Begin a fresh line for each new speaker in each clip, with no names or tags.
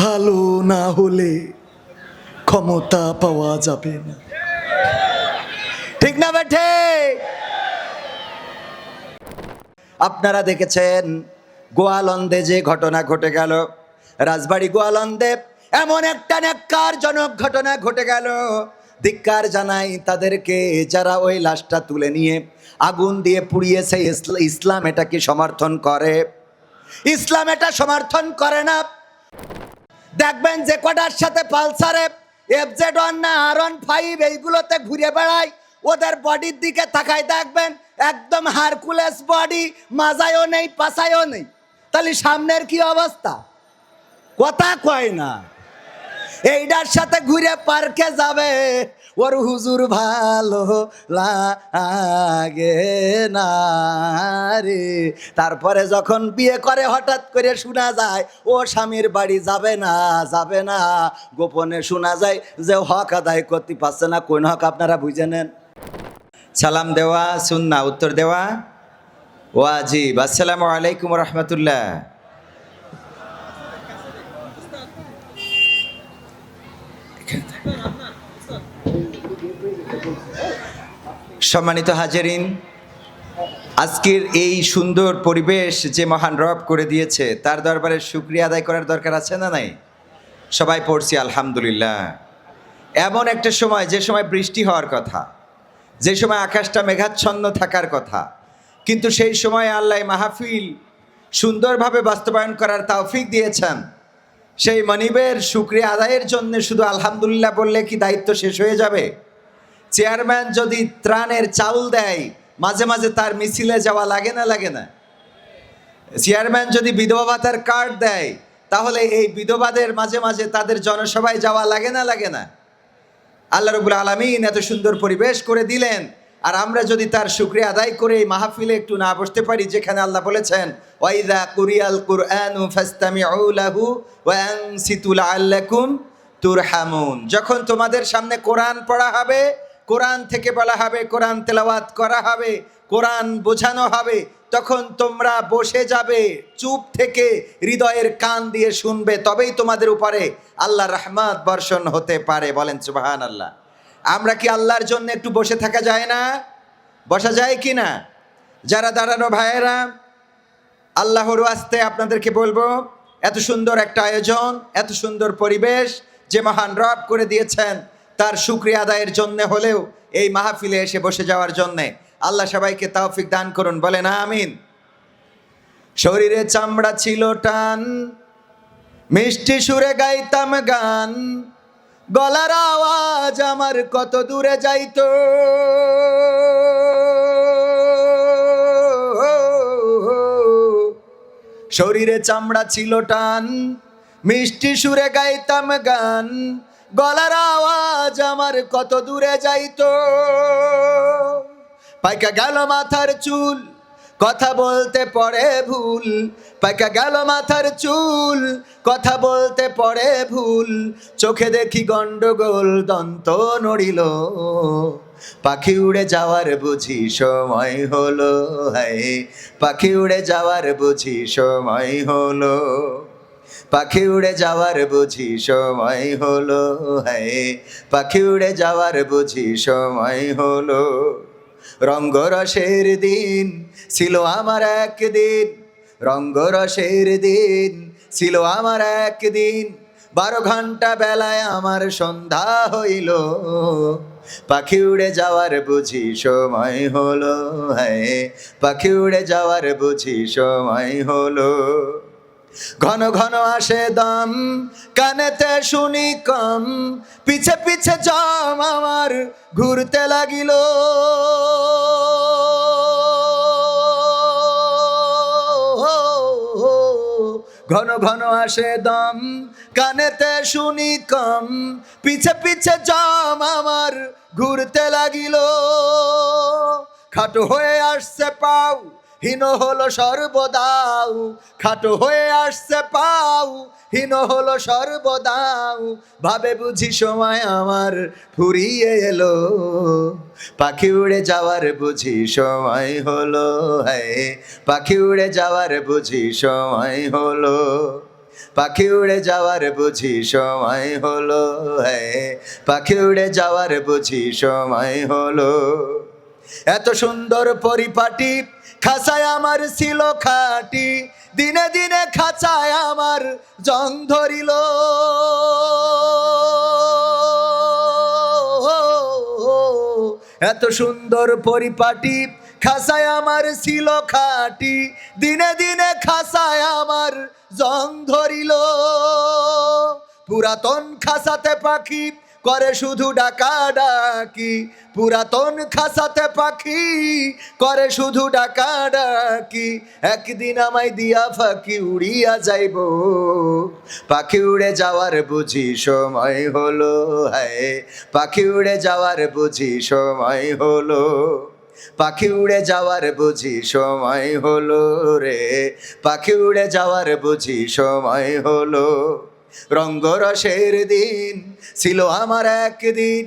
ভালো না হলে ক্ষমতা পাওয়া যাবে না। ঠিক না বেঠে? আপনারা দেখেছেন গোয়ালন্দে যে ঘটনা ঘটে গেল, রাজবাড়ী গোয়ালন্দে এমন একটা ন্যাক্কারজনক ঘটনা ঘটে গেল। ধিক্কার জানাই তাদেরকে যারা ওই লাশটা তুলে নিয়ে আগুন দিয়ে পুড়িয়েছে। ইসলাম এটাকে সমর্থন করে? ইসলাম এটা সমর্থন করে না। দেখবেন যে কটার সাথে পালসারে FZ1 না R15 এইগুলোতে ঘুরে বেড়ায়, ওদের বডির দিকে তাকায় দেখবেন একদম হারকুলেস বডি, মাজায়ও নেই পাছায়ও নেই। তাহলে সামনের কি অবস্থা? কথা কয় না। এইটার সাথে ঘুরে পার্কে যাবে, ওর হুজুর ভালো লাগে না রে। তারপরে যখন বিয়ে করে হঠাৎ করে শোনা যায় ও স্বামীর বাড়ি যাবে না, যাবে না। গোপনে শোনা যায় যে হক আদায় করতে পারছে না। কোন হক আপনারা বুঝে নেন? সালাম দেওয়া সুন্না, উত্তর দেওয়া ওয়াজিব। আসসালামু আলাইকুম রহমতুল্লাহ। সম্মানিত হাজেরিন, আজকের এই সুন্দর পরিবেশ যে মহান রব করে দিয়েছে তার দরবারে শুকরিয়া আদায় করার দরকার আছে না নাই? সবাই পড়ছি আলহামদুলিল্লাহ। এমন একটা সময়, যে সময় বৃষ্টি হওয়ার কথা, যে সময় আকাশটা মেঘাচ্ছন্ন থাকার কথা, কিন্তু সেই সময় আল্লাহ মাহফিল সুন্দরভাবে বাস্তবায়ন করার তৌফিক দিয়েছেন। সেই মনিবের শুকরিয়া আদায়ের জন্য শুধু আলহামদুলিল্লাহ বললে কি দায়িত্ব শেষ হয়ে যাবে? চেয়ারম্যান যদি ত্রাণের চাউল দেয়, মাঝে মাঝে তার মিছিলে যাওয়া লাগে না, লাগে না? চেয়ারম্যান যদি বিধবা ভাতার কার্ড দেয়, তাহলে এই বিধবাদের মাঝে মাঝে তাদের জনসভায় যাওয়া লাগে না, লাগে না? আল্লাহ রাব্বুল আলামিন এত সুন্দর পরিবেশ করে দিলেন, আর আমরা যদি তার শুকরিয়া আদায় করে এই মাহফিলে একটু না বসতে পারি, যেখানে আল্লাহ বলেছেন ওয়াইদা কুরিয়াল কুরআনু ফাসতামিউ লাহু ওয়া আনসিতু লাআল্লাকুম তুরহামুন। যখন তোমাদের সামনে কোরআন পড়া হবে, কোরআন থেকে বলা হবে, কোরআন তেলাওয়াত করা হবে, কোরআন বোঝানো হবে, তখন তোমরা বসে যাবে চুপ থেকে, হৃদয়ের কান দিয়ে শুনবে, তবেই তোমাদের উপরে আল্লাহর রহমত বর্ষণ হতে পারে। বলেন সুবহানাল্লাহ। আমরা কি আল্লাহর জন্য একটু বসে থাকা যায় না? বসা যায় কি না? যারা দাঁড়ানো ভাইয়েরা, আল্লাহর ওয়াস্তে আপনাদেরকে বলবো, এত সুন্দর একটা আয়োজন, এত সুন্দর পরিবেশ যে মহান রব করে দিয়েছেন, তার শুকরিয়া আদায়ের জন্য হলেও এই মাহফিলে এসে বসে যাওয়ার জন্যে আল্লাহ সবাইকে তৌফিক দান করুন। বলেন আমিন। শরীরে চামড়া ছিল টান, মিষ্টি সুরে গাইতাম গান, গলার আওয়াজ আমার কত দূরে যাইতো। শরীরে চামড়া ছিল টান, মিষ্টি সুরে গাইতাম গান, গলার আওয়াজ আমার কত দূরে যাইতো। পাইকা গেল মাথার চুল, কথা বলতে পড়ে ভুল, পাইকা গেল মাথার চুল, কথা বলতে পড়ে ভুল, চোখে দেখি গন্ডগোল, দন্ত নড়িল, পাখি উড়ে যাওয়ার বুঝি সময় হলো, হায় পাখি উড়ে যাওয়ার বুঝি সময় হলো, পাখি উড়ে যাওয়ার বুঝি সময় হলো, হায় পাখি উড়ে যাওয়ার বুঝি সময় হলো। রঙ্গরসের দিন ছিল আমার একদিন, রঙ্গরসের দিন ছিল আমার একদিন, 12 ঘন্টা বেলায় আমার সন্ধ্যা হইল, পাখি উড়ে যাওয়ার বুঝি সময় হলো, হায় পাখি উড়ে যাওয়ার বুঝি সময় হলো। ঘন ঘন আসে দম, কানেতে শুনি কম, পিছে পিছে জম আমার ঘুরতে লাগিল, ঘন ঘন আসে দম, কানেতে শুনি কম, পিছে পিছে জম আমার ঘুরতে লাগিল। খাটো হয়ে আসছে পাও, হীন হলো সর্বদাও, খাটো হয়ে আসছে পাও, হীন হলো সর্বদাও, ভাবে বুঝি সময় আমার ফুরিয়ে এলো, পাখি উড়ে যাওয়ার বুঝি সময় হলো, হায় পাখি উড়ে যাওয়ার বুঝি সময় হলো, পাখি উড়ে যাওয়ার বুঝি সময় হলো, হ্যাঁ পাখি উড়ে যাওয়ার বুঝি সময় হলো। এত সুন্দর পরিপাটি খাঁচায় আমার ছিল খাটি, দিনে দিনে খাঁচায় আমার জং ধরিল। এত সুন্দর পরিপাটি খাঁচায় আমার ছিল খাটি, দিনে দিনে খাঁচায় আমার জং ধরিল। পুরাতন খাঁচাতে পাখি করে শুধু ডাকাডাকি, পুরাতন খাঁচাতে পাখি করে শুধু ডাকাডাকি। একদিন আমায় দিয়া ফাঁকি উড়িয়া যাইব, পাখি উড়ে যাওয়ার বুঝি সময় হলো, হায় পাখি উড়ে যাওয়ার বুঝি সময় হলো। পাখি উড়ে যাওয়ার বুঝি সময় হলো রে, পাখি উড়ে যাওয়ার বুঝি সময় হলো। রঙ্গরসের দিন ছিল আমার একদিন,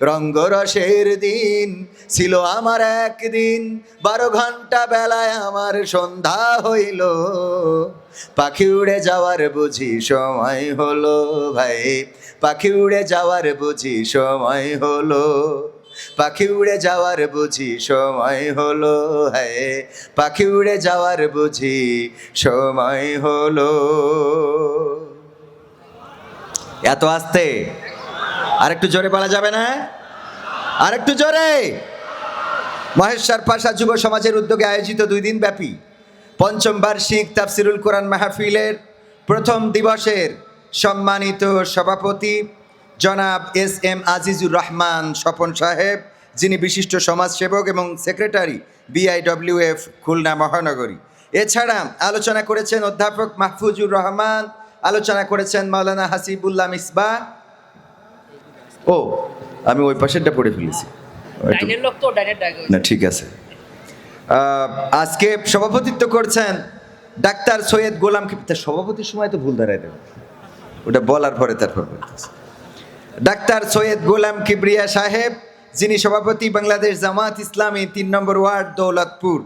রঙ্গরসের দিন ছিল আমার একদিন, 12 ঘন্টা বেলায় আমার সন্ধ্যা হইল। পাখি উড়ে যাওয়ার বুঝি সময় হলো, ভাই পাখি উড়ে যাওয়ার বুঝি সময় হলো। পাখি উড়ে যাওয়ার বুঝি সময় হলো, হ্যাঁ পাখি উড়ে যাওয়ার বুঝি সময় হলো। এত আস্তে, আরেকটু জোরে বলা যাবে না? আরেকটু জোরে। মহেশ্বর পাশা যুব সমাজের উদ্যোগে আয়োজিত 2 দিন ব্যাপী 5ম বার্ষিক তাফসিরুল কোরআন মাহফিলের প্রথম দিবসের সম্মানিত সভাপতি জনাব SM আজিজুর রহমান স্বপন সাহেব, যিনি বিশিষ্ট সমাজসেবক এবং সেক্রেটারি BIWF খুলনা মহানগরী। এছাড়া আলোচনা করেছেন অধ্যাপক মাহফুজুর রহমান, আলোচনা করেছেন মাওলানা হাসিবুল্লাহ মিসবাহ। ও আমি ওই পাশেরটা পড়ে ফেলেছি না, ঠিক আছে। আজকে সভাপতিত্ব করছেন ডাক্তার সৈয়দ গোলাম কিবরিয়া। সভাপতির সময় তো ভুল দাঁড়ায় দেবে, ওটা বলার পরে তারপর বলতেছে। ডাক্তার সৈয়দ গোলাম কিবরিয়া সাহেব, যিনি সভাপতি বাংলাদেশ জামাত ইসলামী 3 নম্বর ওয়ার্ড দৌলতপুর।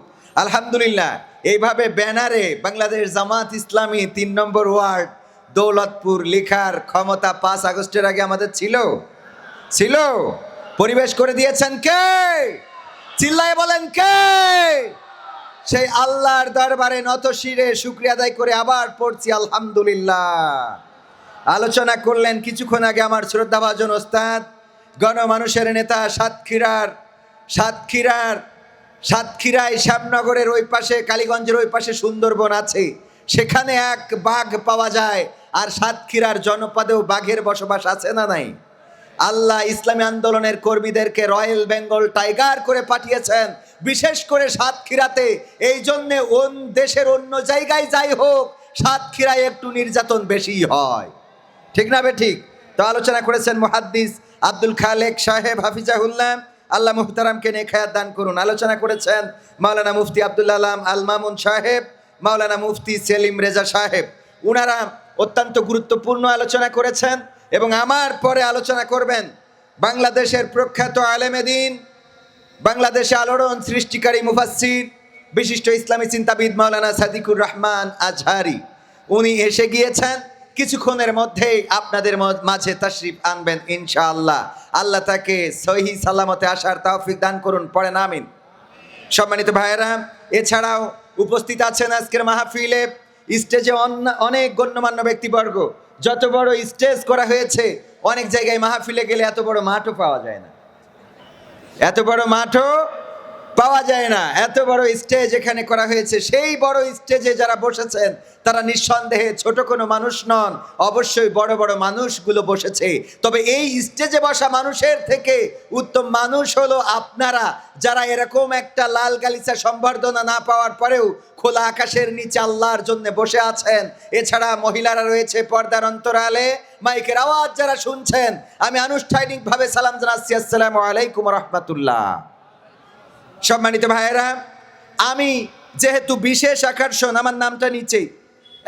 আলহামদুলিল্লাহ, এইভাবে ব্যানারে বাংলাদেশ জামাত ইসলামী 3 নম্বর ওয়ার্ড দৌলতপুর লেখার ক্ষমতা 5 আগস্টের আগে আমাদের ছিল? পরিবেশ করে দিয়েছেন কে? চিল্লায় বলেন কে? সেই আল্লাহর দরবারে নত শিরে শুকরিয়া আদায় করে আবার পড়ছি আলহামদুলিল্লাহ। আলোচনা করলেন কিছুক্ষণ আগে আমার শ্রদ্ধাভাজন ওস্তাদ, গণমানুষের নেতা, সাতক্ষীরায় শ্যামনগরের ওই পাশে, কালীগঞ্জের ওই পাশে সুন্দরবন আছে, সেখানে এক বাঘ পাওয়া যায়। আর সাতক্ষীরার জনপদেও বাঘের বসবাস আছে না নাই? আল্লাহ ইসলামী আন্দোলনের কর্মীদেরকে রয়্যাল বেঙ্গল টাইগার করে পাঠিয়েছেন, বিশেষ করে সাতক্ষীরাতে। এই জন্যে দেশের অন্য জায়গায় যাই হোক, সাতক্ষীরায় একটু নির্যাতন বেশি হয়, ঠিক না বেঠিক? তো আলোচনা করেছেন মুহাদ্দিস আব্দুল খালেক সাহেব হাফিজাহুল্লাহ, আল্লাহ মুহতারামকে নেখায়াত দান করুন। আলোচনা করেছেন মাওলানা মুফতি আব্দুল আলাম আল মামুন সাহেব, মাওলানা মুফতি সেলিম রেজা সাহেব। উনারা অত্যন্ত গুরুত্বপূর্ণ আলোচনা করেছেন এবং আমার পরে আলোচনা করবেন বাংলাদেশের প্রখ্যাত আলেমে দ্বীন, বাংলাদেশে আলোড়ন সৃষ্টিকারী মুফাসসির, বিশিষ্ট ইসলামী চিন্তাবিদ মাওলানা সাদিকুর রহমান আজহারি। উনি এসে গিয়েছেন, কিছুক্ষণের মধ্যেই আপনাদের মাঝে তাশরিফ আনবেন ইনশাআল্লাহ। আল্লাহ তাকে সহি সালামতে আসার তৌফিক দান করুন, পড়েন আমিন। সম্মানিত ভাইয়েরা, এছাড়াও উপস্থিত আছেন আজকের মাহফিলে স্টেজে অনেক গণ্যমান্য ব্যক্তিবর্গ। যত বড় স্টেজ করা হয়েছে, অনেক জায়গায় মাহফিলে গেলে এত বড় মাঠও পাওয়া যায় না, এত বড় মাঠও পাওয়া যায় না। এত বড় স্টেজ এখানে করা হয়েছে। সেই বড় স্টেজে যারা বসেছেন তারা নিঃসন্দেহে ছোট কোনো মানুষ নন, অবশ্যই বড় বড় মানুষগুলো বসেছে। তবে এই স্টেজে বসা মানুষের থেকে উত্তম মানুষ হলো আপনারা, যারা এরকম একটা লাল গালিচা সম্বর্ধনা না পাওয়ার পরেও খোলা আকাশের নিচে আল্লাহর জন্য বসে আছেন। এছাড়া মহিলারা রয়েছে পর্দার অন্তরালে, মাইকের আওয়াজ যারা শুনছেন, আমি আনুষ্ঠানিকভাবে সালাম জানাচ্ছি, আসসালামু আলাইকুম রাহমাতুল্লাহ। সম্মানিত ভাইয়েরা, আমি যেহেতু বিশেষ আকর্ষণ, আমার নামটা নিচেই,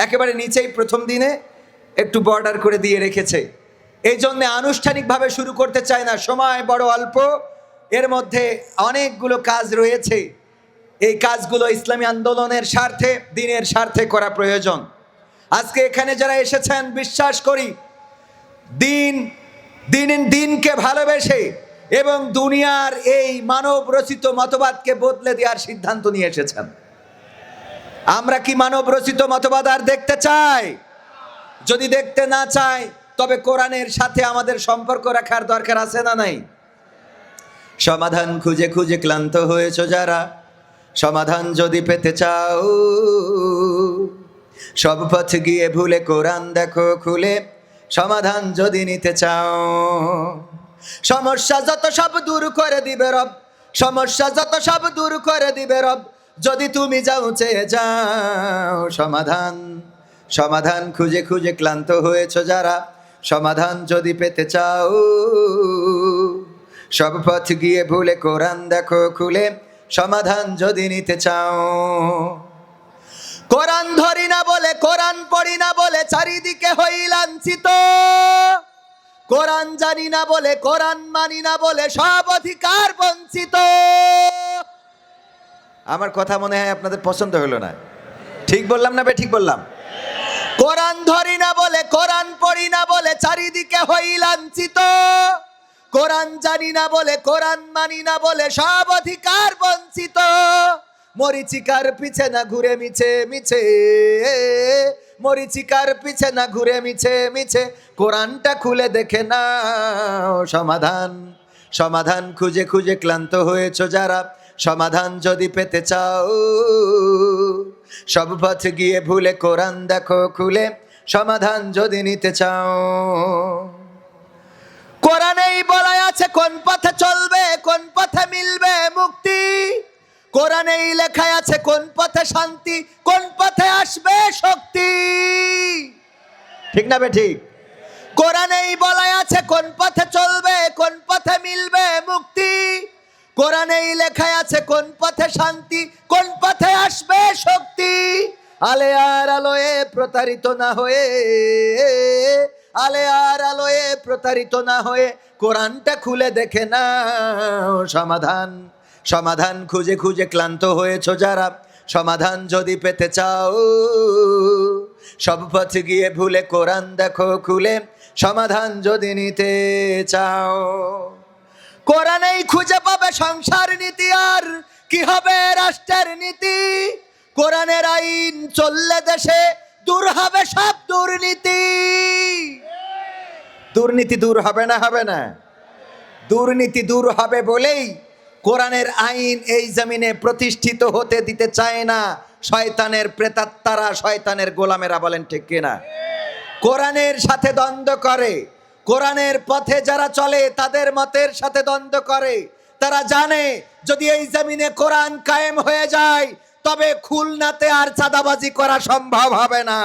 একেবারে নিচেই প্রথম দিনে একটু বর্ডার করে দিয়ে রেখেছে, এই জন্যে আনুষ্ঠানিকভাবে শুরু করতে চাই না, সময় বড় অল্প, এর মধ্যে অনেকগুলো কাজ রয়েছে। এই কাজগুলো ইসলামী আন্দোলনের স্বার্থে, দ্বীনের স্বার্থে করা প্রয়োজন। আজকে এখানে যারা এসেছেন, বিশ্বাস করি দিনকে ভালোবেসে এবং দুনিয়ার এই মানব রচিত মতবাদকে বদলে দেওয়ার সিদ্ধান্ত নিয়ে এসেছেন। আমরা কি মানব রচিত মতবাদ আর দেখতে চাই? যদি দেখতে না চাই তবে কোরআনের সাথে আমাদের সম্পর্ক রাখার দরকার আছে না নাই? সমাধান খুঁজে খুঁজে ক্লান্ত হয়েছো যারা, সমাধান যদি পেতে চাও, সব পথ গিয়ে ভুলে কোরআন দেখো খুলে, সমাধান যদি নিতে চাও। সমস্যা যত সব দূর করে দিবে রব, সমস্যা যত সব দূর করে দিবে রব, যদি তুমি যাও চেয়ে যাও। সমাধান খুঁজে খুঁজে ক্লান্ত হয়েছো যারা, সমাধান যদি পেতে চাও, সব পথ গিয়ে ভুলে কোরআন দেখো খুলে, সমাধান যদি নিতে চাও। কোরআন ধরি না বলে, কোরআন পড়ি না বলে চারিদিকে হই লাঞ্ছিত, কোরআন জানি না বলে, কোরআন মানি না বলে সব অধিকার বঞ্চিত। আমার কথা মনে হয় আপনাদের পছন্দ হলো না। ঠিক বললাম না ঠিক বললাম? কোরআন ধরি না বলে, কোরআন পড়ি না বলে চারিদিকে হই লাঞ্ছিত, কোরআন জানি না বলে, কোরআন মানি না বলে সব অধিকার বঞ্চিত। মরিচিকার পিছে না ঘুরে মিছে মিছে, মরিচিকার পিছে না ঘুরে মিছে মিছে, কোরআনটা খুলে দেখে নাও। সমাধান খুঁজে খুঁজে ক্লান্ত হয়েছো যারা, সমাধান যদি পেতে চাও, সব পথ গিয়ে ভুলে কোরআন দেখো খুলে, সমাধান যদি নিতে চাও। কোরআনেই বলা আছে কোন পথে চলবে, কোন পথে মিলবে মুক্তি, কোরআনেই লেখা আছে কোন পথে শান্তি, কোন পথে আসবে শক্তি। ঠিক না ঠিক? কোরআনেই বলা আছে কোন পথে চলবে, কোন পথে মিলবে মুক্তি, কোরআনেই লেখা আছে কোন পথে শান্তি, কোন পথে আসবে শক্তি। আলে আর আলোয় প্রতারিত না হয়ে, আলে আর আলোয় প্রতারিত না হয়ে কোরআনটা খুলে দেখে নাও। সমাধান খুঁজে খুঁজে ক্লান্ত হয়েছো যারা, সমাধান যদি পেতে চাও, সব পথ গিয়ে ভুলে কোরআন দেখো খুলে, সমাধান যদি নিতে চাও। কোরআনেই খুঁজে পাবে সংসার নীতি, আর কি হবে রাষ্ট্রের নীতি, কোরআনের আইন চললে দেশে দূর হবে সব দুর্নীতি। দুর্নীতি দূর হবে না? হবে না? দুর্নীতি দূর হবে বলেই কোরআনের আইন এই জমিনে প্রতিষ্ঠিত হতে দিতে চায় না শয়তানের প্রেতাত্মারা, শয়তানের গোলামেরা। বলেন ঠিক কিনা? কোরআনের সাথে দ্বন্দ্ব করে, কোরআনের পথে যারা চলে তাদের মতের সাথে দ্বন্দ্ব করে। তারা জানে যদি এই জমিনে কোরআন কায়েম হয়ে যায় তবে খুলনাতে আর চাঁদাবাজি করা সম্ভব হবে না।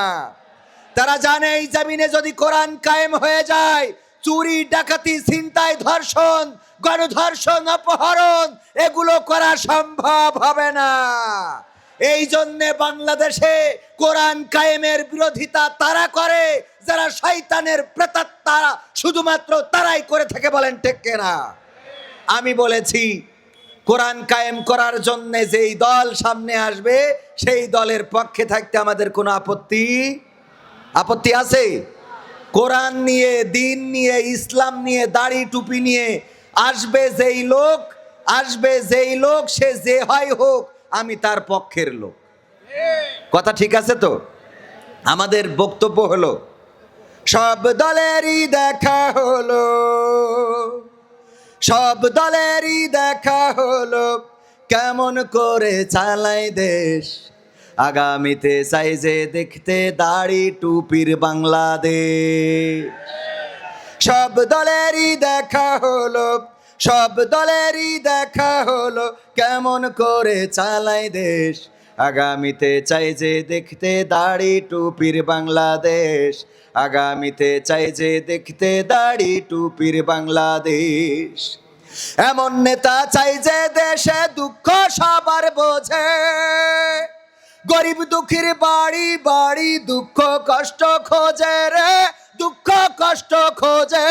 তারা জানে এই জমিনে যদি কোরআন কায়েম হয়ে যায়, চুরি ডাকাতি ছিনতাই ধর্ষণ গণধর্ষণ অপহরণ এগুলো করা সম্ভব হবে না। এই জন্যে বাংলাদেশে কোরআন কায়েমের বিরোধিতা তারা করে যারা শয়তানের প্রেতাত্মা, শুধুমাত্র তারাই করে থাকে। বলেন ঠিক কিনা? আমি বলেছি কোরআন কায়েম করার জন্য যেই দল সামনে আসবে সেই দলের পক্ষে থাকতে আমাদের কোনো আপত্তি আছে? কোরআন নিয়ে, দিন নিয়ে, ইসলাম নিয়ে, দাড়ি টুপি নিয়ে আসবে যেই লোক সে যে হয় হোক, আমি তার পক্ষের লোক। কথা ঠিক আছে তো? আমাদের বক্তব্য হলো সব দলেরই দেখা হলো, সব দলেরই দেখা হলো, কেমন করে চালায় দেশ, আগামীতে চাই যে দেখতে দাড়ি টুপির বাংলাদেশ। সব দলেরই দেখা হলো, সব দলেরই দেখা হলো, কেমন করে চালায় দেশ, আগামীতে চাই যে দেখতে দাড়ি টুপির বাংলাদেশ, আগামীতে চাই যে দেখতে দাড়ি টুপির বাংলাদেশ। এমন নেতা চাই যে দেশে দুঃখ সবার বোঝে, গরিব দুঃখীর বাড়ি বাড়ি দুঃখ কষ্ট খোঁজে রে, দুঃখ কষ্ট খোঁজে।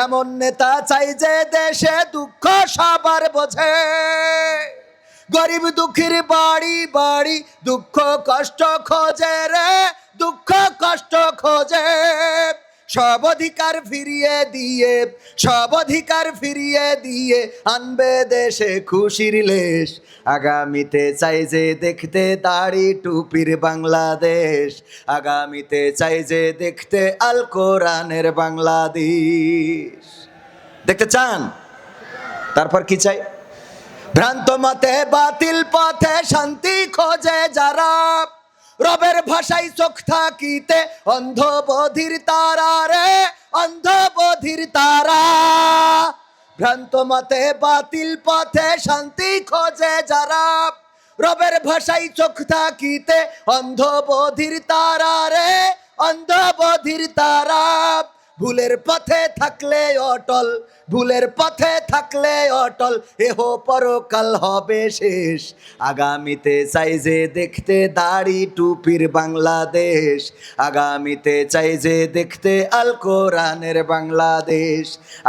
এমন নেতা চাই যে দেশে দুঃখ সবার বোঝে, গরিব দুঃখীর বাড়ি বাড়ি দুঃখ কষ্ট খোঁজে রে, দুঃখ কষ্ট খোঁজে। সব অধিকার ফিরিয়ে দিয়ে, সব অধিকার ফিরিয়ে দিয়ে আনবে দেশে খুশির লেশ। আগামীতে চাই যে দেখতে দাড়ি টুপির বাংলাদেশ, আগামীতে চাই যে দেখতে আল কোরআনের বাংলাদেশ। দেখতে চান? তারপর কি চাই? ভ্রান্ত মতে বাতিল পথে শান্তি খোঁজে যারা, রবের ভাষায় চোখ থাকিতে অন্ধ বধির তারা রে, অন্ধ বধির তারা। ভ্রান্ত মতে বাতিল পথে শান্তি খোঁজে যারা, রবের ভাষায় চোখ থাকিতে অন্ধ বধির তারা রে, অন্ধ বধির তারা। ভুলের পথে থাকলে অটল, ভুলের পথে থাকলে অটল, এহ পরকাল হবে শেষ। আগামীতে চাই যে দেখতে দাড়ি টুপির বাংলাদেশ, আগামীতে চাই যে দেখতে আল কোরআনের বাংলাদেশ,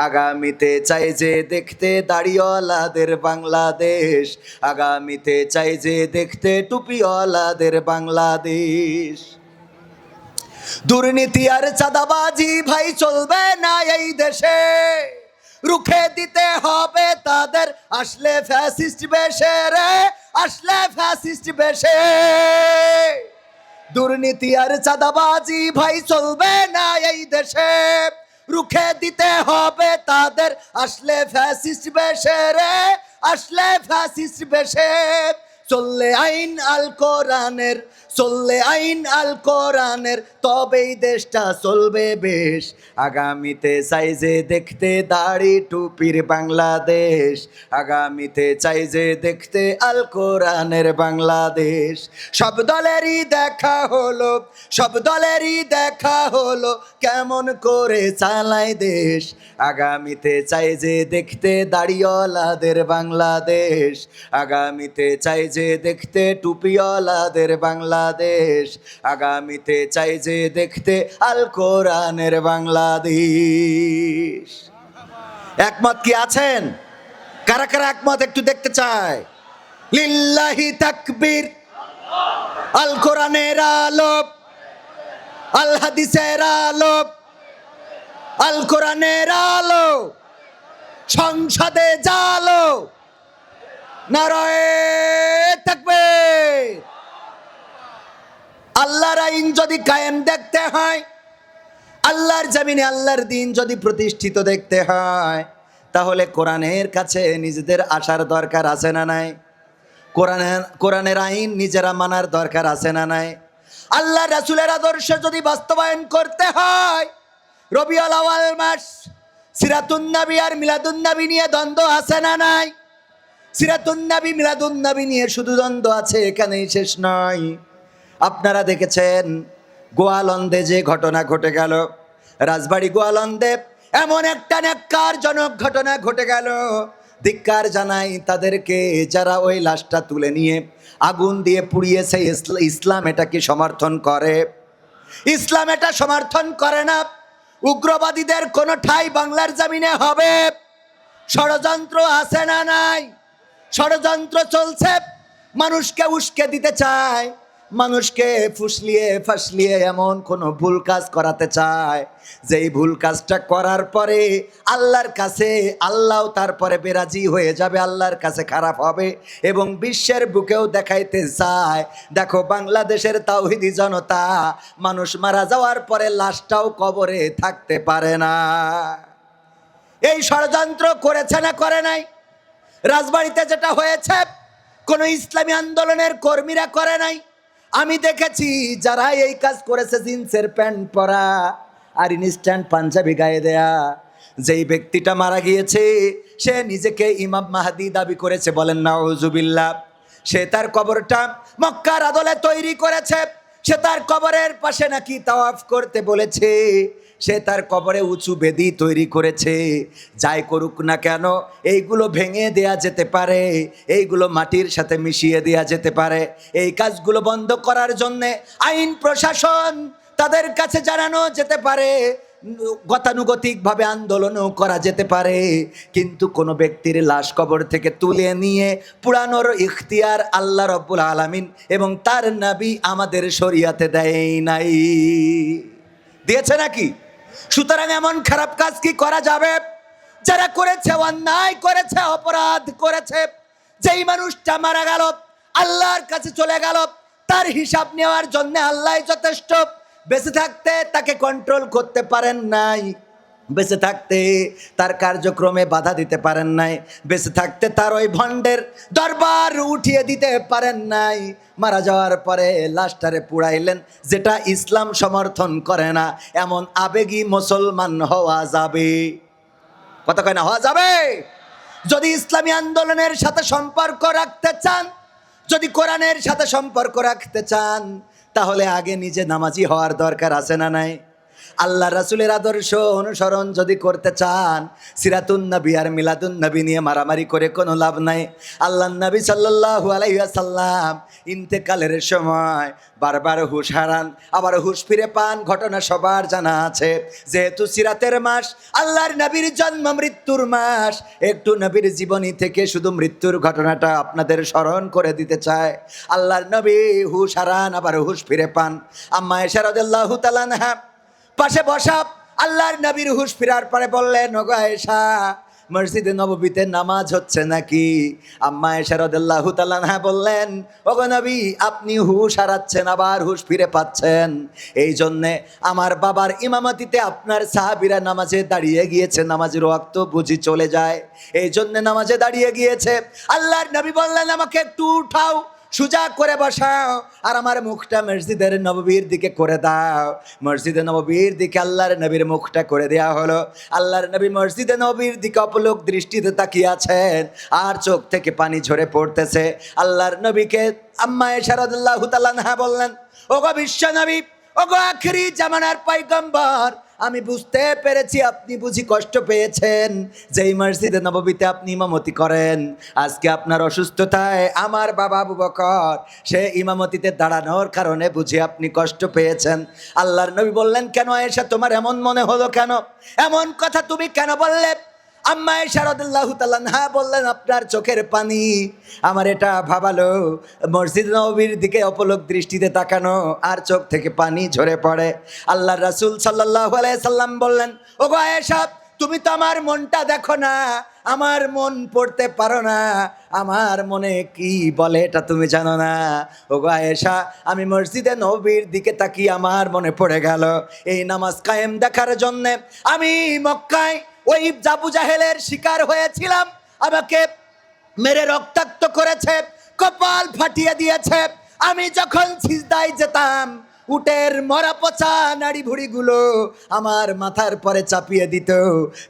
আগামীতে চাই যে দেখতে দাড়িওয়ালাদের বাংলাদেশ, আগামীতে চাই যে দেখতে টুপিওয়ালাদের বাংলাদেশ। দুর্নীতি আর চাঁদাবাজি ভাই চলবে না এই দেশে, রুখে দিতে হবে তাদের আসলে ফ্যাসিস্ট বেশে রে, আসলে ফ্যাসিস্ট বেশে। দুর্নীতি আর চাঁদাবাজি ভাই চলবে না এই দেশে, রুখে দিতে হবে তাদের আসলে ফ্যাসিস্ট বেশে রে, আসলে ফ্যাসিস্ট বেশে। চললে আইন আল কোরআনের, চললে আইন আল কোরআনের, তবেই দেশটা চলবে বেশ। আগামীতে চাই যে দেখতে দাড়ি টুপির বাংলাদেশ, আগামীতে চাই যে দেখতে আল কোরআনের বাংলাদেশ। সব দলেরই দেখা হলো, সব দলেরই দেখা হলো কেমন করে চালায় দেশ। আগামীতে চাই যে দেখতে দাড়িওয়ালাদের বাংলাদেশ, আগামীতে চাই যে দেখতে টুপিওয়ালাদের বাংলাদেশ, আগামীতে চাই যে দেখতে আল কোরআনের বাংলাদেশ। একমত কি আছেন? কারা কারা একমত একটু দেখতে চায়? লিল্লাহি তাকবীর। আল কোরআনের আলো, আল হাদিসের আলো, আল কোরআনের আলো, সংসদে জালো, নারায়ে তাকবীর। আল্লাহর আইন যদি কায়েম দেখতে হয়, আল্লাহর জমিনে আল্লাহর দিন যদি প্রতিষ্ঠিত দেখতে হয়, তাহলে কোরআনের কাছে নিজেদের আসার দরকার আছে না নাই? কোরআনের আইন নিজেরা মানার দরকার আছে না নাই? আল্লাহ রাসূলের আদর্শ যদি বাস্তবায়ন করতে হয়, রবিউল আউয়াল মাস, সিরাতুন নবী আর মিলাদুন নবী নিয়ে দ্বন্দ্ব আছে না নাই? সিরাতুন নবী মিলাদুন নবী নিয়ে শুধু দ্বন্দ্ব আছে, এখানেই শেষ নয়। আপনারা দেখেছেন গোয়ালন্দে যে ঘটনা ঘটে গেল, রাজবাড়ী গোয়ালন্দে এমন একটা ন্যাক্কারজনক ঘটনা ঘটে গেল। ধিক্কার জানাই তাদেরকে যারা ওই লাশটা তুলে নিয়ে আগুন দিয়ে পুড়িয়েছে। ইসলাম এটাকে সমর্থন করে? ইসলাম এটা সমর্থন করে না। উগ্রবাদীদের কোনো ঠাঁই বাংলার জমিনে হবে? ষড়যন্ত্র আছে না নাই? ষড়যন্ত্র চলছে, মানুষকে উস্কে দিতে চায়, মানুষকে ফুসলিয়ে ফাসলিয়ে এমন কোনো ভুল কাজ করাতে চায়, যেই ভুল কাজটা করার পরে আল্লাহর কাছে আল্লাহও তারপরে বেরাজি হয়ে যাবে, আল্লাহর কাছে খারাপ হবে এবং বিশ্বের বুকেও দেখাইতে চায়, দেখো বাংলাদেশের তাওহীদি জনতা মানুষ মারা যাওয়ার পরে লাশটাও কবরে থাকতে পারে না। এই ষড়যন্ত্র করেছে না করে নাই? রাজবাড়িতে যেটা হয়েছে কোন ইসলামী আন্দোলনের কর্মীরা করে নাই। আমি দেখেছি যারা এই কাজ করেছে জিন্সের প্যান্ট পরা আর ইনস্ট্যান্ট পাঞ্জাবি গায়ে দেয়া। যেই ব্যক্তিটা মারা গিয়েছে সে নিজেকে ইমাম মাহদি দাবি করেছে, বলেন নাউজুবিল্লাহ। সে তার কবরটা মক্কার আদলে তৈরি করেছে, সে তার কবরের পাশে নাকি তাওয়াফ করতে বলেছে, সে তার কবরে উঁচু বেদি তৈরি করেছে। যাই করুক না কেন এইগুলো ভেঙে দেয়া যেতে পারে, এইগুলো মাটির সাথে মিশিয়ে দেয়া যেতে পারে। এই কাজগুলো বন্ধ করার জন্যে আইন প্রশাসন তাদের কাছে জানানো যেতে পারে গতানুগতিকভাবে আন্দোলনও করা যেতে পারে, কিন্তু কোনো ব্যক্তির লাশ কবর থেকে তুলে নিয়ে পুরানোর ইখতিয়ার আল্লাহ রাব্বুল আলামিন এবং তার নবী আমাদের শরীয়তে দেয় নাই। দিয়েছে নাকি? সুতরাং এমন খারাপ কাজ কি করা যাবে? যারা করেছে, অন্যায় করেছে, অপরাধ করেছে, যেই মানুষটা মারা গেল, আল্লাহর কাছে চলে গেল, তার হিসাব নেওয়ার জন্য আল্লাহ যথেষ্ট। বেঁচে থাকতে তাকে কন্ট্রোল করতে পারেন নাই, বেঁচে থাকতে তার কার্যক্রমে বাধা দিতে পারেন নাই, বেঁচে থাকতে তার ওই ভণ্ডের দরবার উঠিয়ে দিতে পারেন নাই। মারা যাওয়ার পরে লাশটারে পুড়াইলেন, যেটা ইসলাম সমর্থন করে না। এমন আবেগী মুসলমান হওয়া যাবে? কথা কয় না, হওয়া যাবে? যদি ইসলামী আন্দোলনের সাথে সম্পর্ক রাখতে চান, যদি কোরআনের সাথে সম্পর্ক রাখতে চান, তাহলে আগে নিজে নামাজি হওয়ার দরকার আছে না নাই? আল্লাহ রাসূলের আদর্শ অনুসরণ যদি করতে চান, সিরাতুন নবী আর মিলাদুন নবী নিয়ে মারামারি করে কোনো লাভ নাই। আল্লাহ নবী সাল্লাল্লাহু আলাইহি ওয়াসাল্লাম ইন্তেকালের সময় বারবার হুঁশ হারান, আবার হুঁশ ফিরে পান, ঘটনা সবার জানা আছে। যেহেতু সিরাতের মাস, আল্লাহর নবীর জন্ম মৃত্যুর মাস, একটু নবীর জীবনী থেকে শুধু মৃত্যুর ঘটনাটা আপনাদের স্মরণ করে দিতে চায়। আল্লাহর নবী হুঁশ হারান, আবার হুঁশ ফিরে পান। আম্মা আয়েশা রাদিয়াল্লাহু তাআলা আনহা পাশে বসা, আল্লাহর নবীর হুঁশ ফিরার পরে বললেন, ওগো আয়েশা, মসজিদে নববীতে নামাজ হচ্ছে নাকি? আম্মা আয়েশা রাদিয়াল্লাহু তাআলা আনহা বললেন, ওগো নবী, আপনি হুঁশ হারাচ্ছেন, আবার হুঁশ ফিরে পাচ্ছেন, এই জন্যে আমার বাবার ইমামতিতে আপনার সাহাবীরা নামাজে দাঁড়িয়ে গিয়েছে, নামাজের ওয়াক্ত বুঝি চলে যায়, এই জন্যে নামাজে দাঁড়িয়ে গিয়েছে। আল্লাহর নবী বললেন, আমাকে একটু উঠাও, সোজা করে বসাও, আর আমার মুখটা মসজিদের নববীর দিকে করে দাও। মসজিদে নববীর দিকে আল্লাহর নবীর মুখটা করে দেওয়া হলো। আল্লাহর নবী মসজিদে নববীর দিকে অপলক দৃষ্টিতে তাকিয়ে আছেন, আর চোখ থেকে পানি ঝরে পড়তেছে। আল্লাহর নবীকে আম্মা আয়েশা রাদিয়াল্লাহু তাআলা আনহা বললেন, ওগো বিশ্ব নবী, ওগো আখিরি জামানার পয়গম্বর, আমি বুঝতে পেরেছি আপনি বুঝি কষ্ট পেয়েছেন যেই মসজিদে নববীতে আপনি ইমামতি করেন। আজকে আপনার অসুস্থতায় আমার বাবা আবু বকর সে ইমামতিতে দাঁড়ানোর কারণে বুঝি আপনি কষ্ট পেয়েছেন। আল্লাহর নবী বললেন, কেন আয়েশা, তোমার এমন মনে হলো কেন? এমন কথা তুমি কেন বললে? আম্মা আয়েশা রাদিয়াল্লাহু তাআলা আনহা বললেন, আপনার চোখের পানি আমার এটা ভাবালো, মসজিদ নববীর দিকে অপলক দৃষ্টিতে তাকানো, আর চোখ থেকে পানি ঝরে পড়ে। আল্লাহর রাসূল সাল্লাল্লাহু আলাইহি সাল্লাম বললেন, ওগো আয়েশা, তুমি তো আমার মনটা দেখো না, আমার মন পড়তে পারো না, আমার মনে কি বলে এটা তুমি জানো না। ওগো আয়েশা, আমি মসজিদে নববীর দিকে তাকিয়ে আমার মনে পড়ে গেল, এই নামাজ কায়েম দেখার জন্যে আমি মক্কায় ওই আবু জাহেলের শিকার হয়েছিলাম, আমাকে মেরে রক্তাক্ত করেছে, কপাল ফাটিয়ে দিয়েছে। আমি যখন সিজদায় যেতাম, উটের মরা পচা নাড়ি ভুড়িগুলো আমার মাথার পরে চাপিয়ে দিত।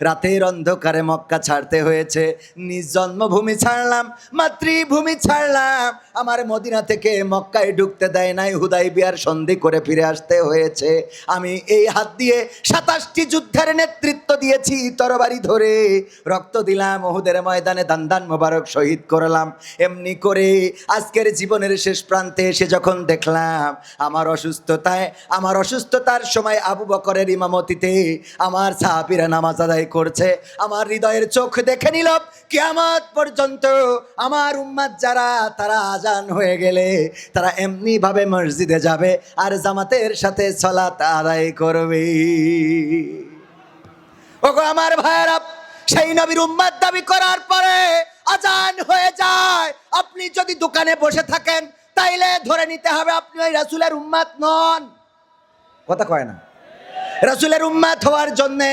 রাতের অন্ধকারে মক্কা ছাড়তে হয়েছে, নিজ জন্মভূমি ছাড়লাম, মাতৃভূমি ছাড়লাম, আমার মদিনা থেকে মক্কায় ঢুকতে দেয় নাই, হুদাইবিয়ার সন্ধি করে ফিরে আসতে হয়েছে। আমি এই হাত দিয়ে 27টি যুদ্ধের নেতৃত্ব দিয়েছি, তরবারি ধরে রক্ত দিলাম, উহুদের ময়দানে দান দান মোবারক শহীদ করলাম। এমনি করে আজকের জীবনের শেষ প্রান্তে এসে যখন দেখলাম আমার অসুস্থতার সময় আবু বকরের ইমামতিতে আমার সাহাবীরা নামাজ আদায় করছে, আমার হৃদয়ের চোখ দেখে নিল কিয়ামত পর্যন্ত আমার উম্মত যারা, তারা আজান হয়ে গেলে তারা এমনি ভাবে মসজিদে যাবে আর জামাতের সাথে সালাত আদায় করবে। ওগো আমার ভাইরা, সেই নবীর উম্মত দাবি করার পরে আজান হয়ে যায়, আপনি যদি দোকানে বসে থাকেন তাইলে ধরে নিতে হবে আপনি ওই রাসূলের উম্মত নন। কথা কয় না? রাসূলের উম্মত হওয়ার জন্যে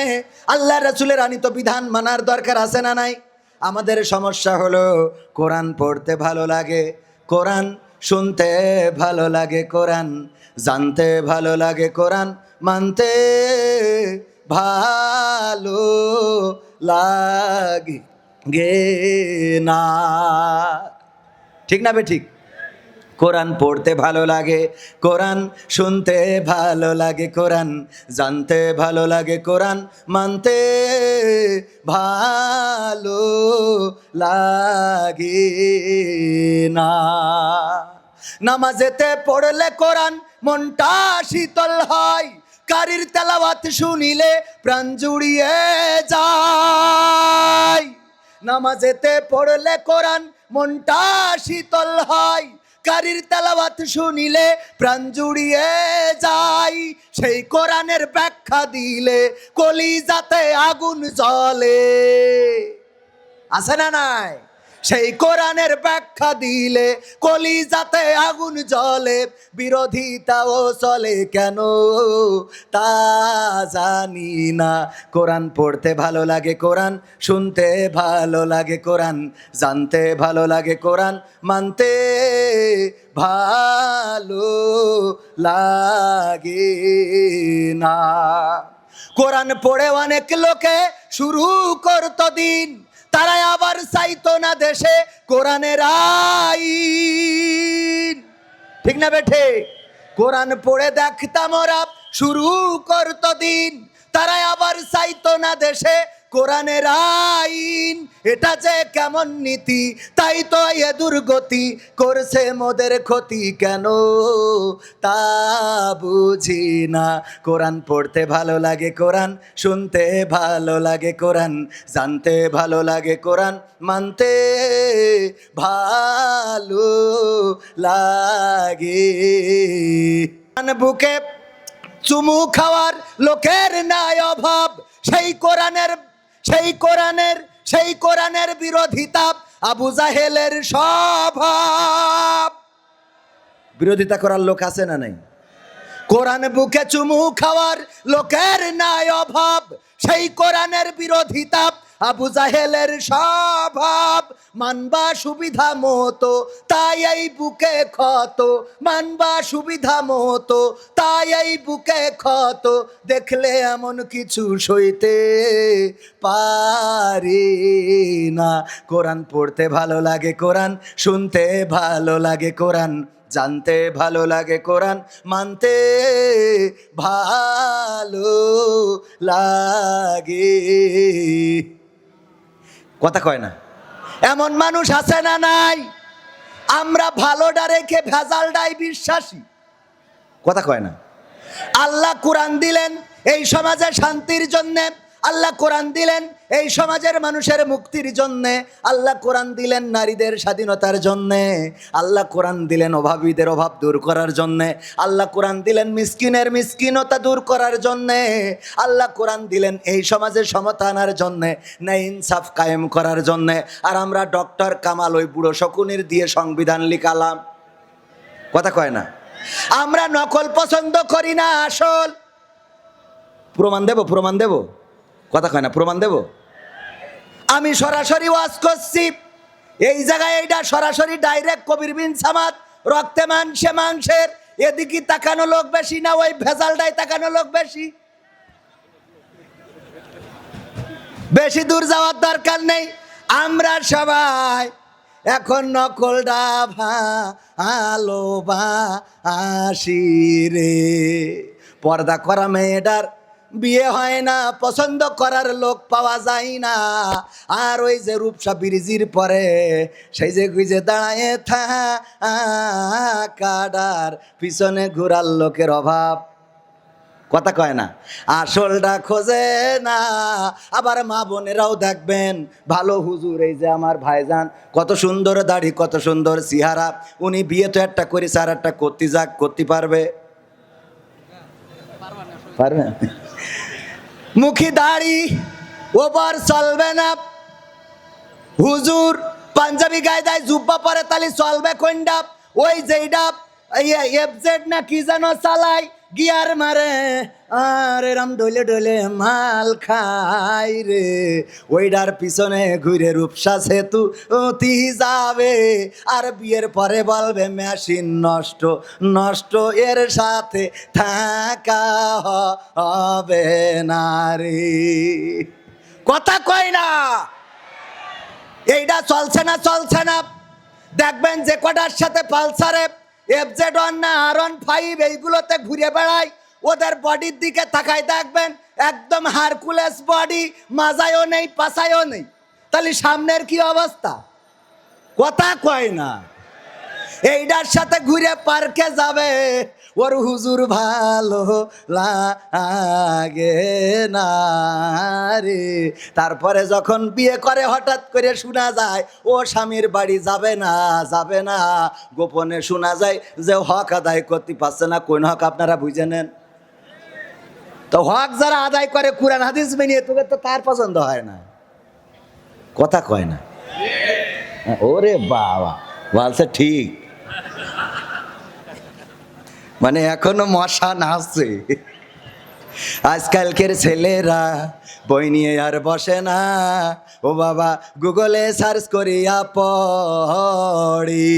আল্লাহর রাসূলের আনিত বিধান মানার দরকার আছে না নাই? আমাদের সমস্যা হলো কোরআন পড়তে ভালো লাগে, কোরআন শুনতে ভালো লাগে, কোরআন জানতে ভালো লাগে, কোরআন মানতে ভালো লাগে না। ঠিক না বে ঠিক? কোরআন পড়তে ভালো লাগে, কোরআন শুনতে ভালো লাগে, কোরআন জানতে ভালো লাগে, কোরআন মানতে ভালো লাগে না। নামাজেতে পড়লে কোরআন মনটা শীতল হয়,
কারির তেলাওয়াত শুনিলে প্রাণ জুড়িয়ে যায়, নামাজেতে পড়লে কোরআন মনটা শীতল হয়, কারির তেলাওয়াত শুনিলে প্রাণ জুড়িয়ে যায়, সেই কোরআনের ব্যাখ্যা দিলে কলিজাতে আগুন জ্বলে, আছে না নাই? সেই কোরআনের ব্যাখ্যা দিলে কলিজাতে আগুন জ্বলে, বিরোধিতাও চলে কেন তা জানি না। কোরআন পড়তে ভালো লাগে, কোরআন শুনতে ভালো লাগে, কোরআন জানতে ভালো লাগে, কোরআন মানতে ভালো লাগে না। কোরআন পড়ে অনেক লোকে শুরু করতো দিন, তারা আবার চাইতো না দেশে কোরআনের আইন, ঠিক না বেঠে? কোরআন পড়ে দেখতাম ওরা শুরু করতো দিন, তারা আবার চাইতো না দেশে কোরআনের আইন। এটা যে কেমন নীতি, তাই তো এ দুর্গতি করছে মোদের ক্ষতি কেন তা বুঝি না। কোরআন পড়তে ভালো লাগে, কোরআন শুনতে ভালো লাগে, কোরআন জানতে ভালো লাগে, কোরআন মানতে ভালো লাগে। বুকে চুমু খাওয়ার লোকের নাই অভাব, সেই কোরআনের বিরোধিতা আবু জাহেলের স্বভাব। বিরোধিতা করার লোক আছে না নাই? কোরআন বুকে চুমু খাওয়ার লোকের নাই অভাব, সেই কোরআনের বিরোধিতা আবু জাহেলের স্বভাব। মানবা সুবিধা মতো তাই এই বুকে ক্ষত, মানবা সুবিধা মতো তাই এই বুকে ক্ষত, দেখলে এমন কিছু সইতে পারি না। কোরআন পড়তে ভালো লাগে, কোরআন শুনতে ভালো লাগে, কোরআন জানতে ভালো লাগে, কোরআন মানতে ভালো লাগে। কথা কয় না? এমন মানুষ আছে না নাই? আমরা ভালোটা রেখে ভেজালটাই বিশ্বাসী। কথা কয় না? আল্লাহ কোরআন দিলেন এই সমাজে শান্তির জন্যে, আল্লাহ কোরআন দিলেন এই সমাজের মানুষের মুক্তির জন্যে, আল্লাহ কোরআন দিলেন নারীদের স্বাধীনতার জন্যে, আল্লাহ কোরআন দিলেন অভাবীদের অভাব দূর করার জন্যে, আল্লাহ কোরআন দিলেন মিসকিনের মিসকিনতা দূর করার জন্যে, আল্লাহ কোরআন দিলেন এই সমাজে সমতা আনার জন্যে, ন্যায় ইনসাফ কায়েম করার জন্যে। আর আমরা ডক্টর কামাল ওই বুড়ো শকুনির দিয়ে সংবিধান লিখালাম। কথা কয় না? আমরা নকল পছন্দ করি না, আসল। প্রমাণ দেব, প্রমাণ দেব। কথা কয় না? প্রমাণ দেব। আমি সরাসরি ওয়াজ করছি এই জায়গায়, এইটা সরাসরি ডাইরেক্ট কবির বিন সামাদ, রক্তে মাংসে মাংসের। এদিকে তাকানো লোক বেশি না ওই ভেজালটাই তাকানো লোক বেশি? বেশি দূর যাওয়ার দরকার নেই। আমরা সবাই এখন নকলটা ভালোবাসি রে। পর্দা করা মেয়েটার বিয়ে হয় না, পছন্দ করার লোক পাওয়া যায় না। আর ওই যে রূপসা ব্রিজির পরে সেই যে গুইজে দাঁড়ায় থাকার পিছনে ঘোরার লোকের অভাব। কথা কয় না? আসলটা খোঁজে না। আবার মা বোনেরাও দেখবেন ভালো হুজুর, এই যে আমার ভাইজান, কত সুন্দর দাড়ি, কত সুন্দর চেহারা, উনি বিয়ে তো একটা করেছে, আর একটা করতে যাক, করতে পারবে? পারবে? মুখী দাড়ি ওভার চলবে না। হুজুর পাঞ্জাবি গায়ে দেয়, জুব্বা পরে, তালি চলবে কোনটা? ওই যেইটা এফজেড না কি যেন চালাই, গিয়ার মারে আর এরম ডলে ডলে মাল খাই রে, ওইটার পিছনে ঘুরে রূপসা সেতু অতি যাবে। আর বিয়ের পরে বলবে মেশিন নষ্ট নষ্ট, এর সাথে থাকা হবে না রে। কথা কয় না? এইটা চলছে না, চলছে না। দেখবেন যে কটার সাথে পালসারে FZ1 না R15 এইগুলোতে ঘুরে বেড়ায়, ওদের বডির দিকে তাকায় দেখবেন একদম হারকুলেস বডি, মাজায়ও নেই পাছায়ও নেই। তাহলে সামনের কি অবস্থা? কথা কয় না? এইটার সাথে ঘুরে পার্কে যাবে, ওর হুজুর ভালো লাগে না রে। তারপরে যখন বিয়ে করে হঠাৎ করে শোনা যায় ও স্বামীর বাড়ি যাবে না, যাবে না। গোপনে শোনা যায় যে হক আদায় করতে পারছে না। কোন হক আপনারা বুঝে নেন তো। হক যারা আদায় করে কুরআন হাদিস মেনে, তোকে তো তার পছন্দ হয় না, কথা কয় না। ওরে বাবা, বলছে ঠিক, মানে এখনো মশা নাচছে। আজকালকের ছেলেরা বই নিয়ে আর বসে না, ও বাবা গুগলে সার্চ করিয়া পড়ি।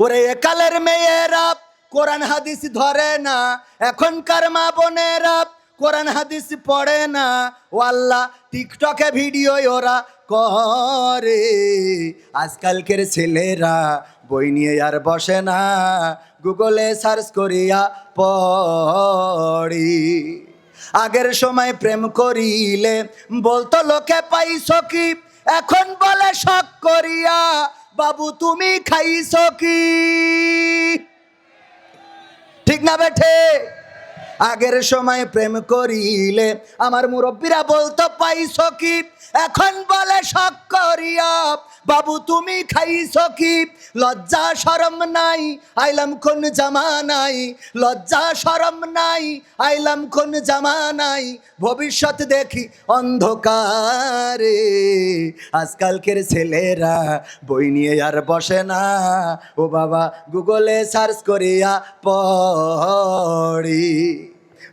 ওরে একালের মেয়েরা কোরআন হাদিস ধরে না, এখনকার মা বোনেরা কোরআন হাদিস পড়ে না। ও আল্লাহ, টিকটকে ভিডিও ওরা করে। আজকালকের ছেলেরা বই নিয়ে আর বসে না, গুগলে সার্চ করিয়া পড়ি। আগের সময় প্রেম করিলে বলতো লোকে পাইছো কি, এখন বলে শখ করিয়া বাবু তুমি খাইছো কি। ঠিক না বেঠে? আগের সময় প্রেম করিলে আমার মুরব্বীরা বলতো পাইছো কি, এখন বলে শখ করিয়া বাবু তুমি খাইছো কি। লজ্জা শরম নাই, আইলাম কোন জামানাই, লজ্জা শরম নাই, আইলাম কোন জামানাই। ভবিষ্যৎ দেখি অন্ধকারে। আজকালকের ছেলেরা বই নিয়ে আর বসে না, ও বাবা গুগলে সার্চ করিয়া পড়ি।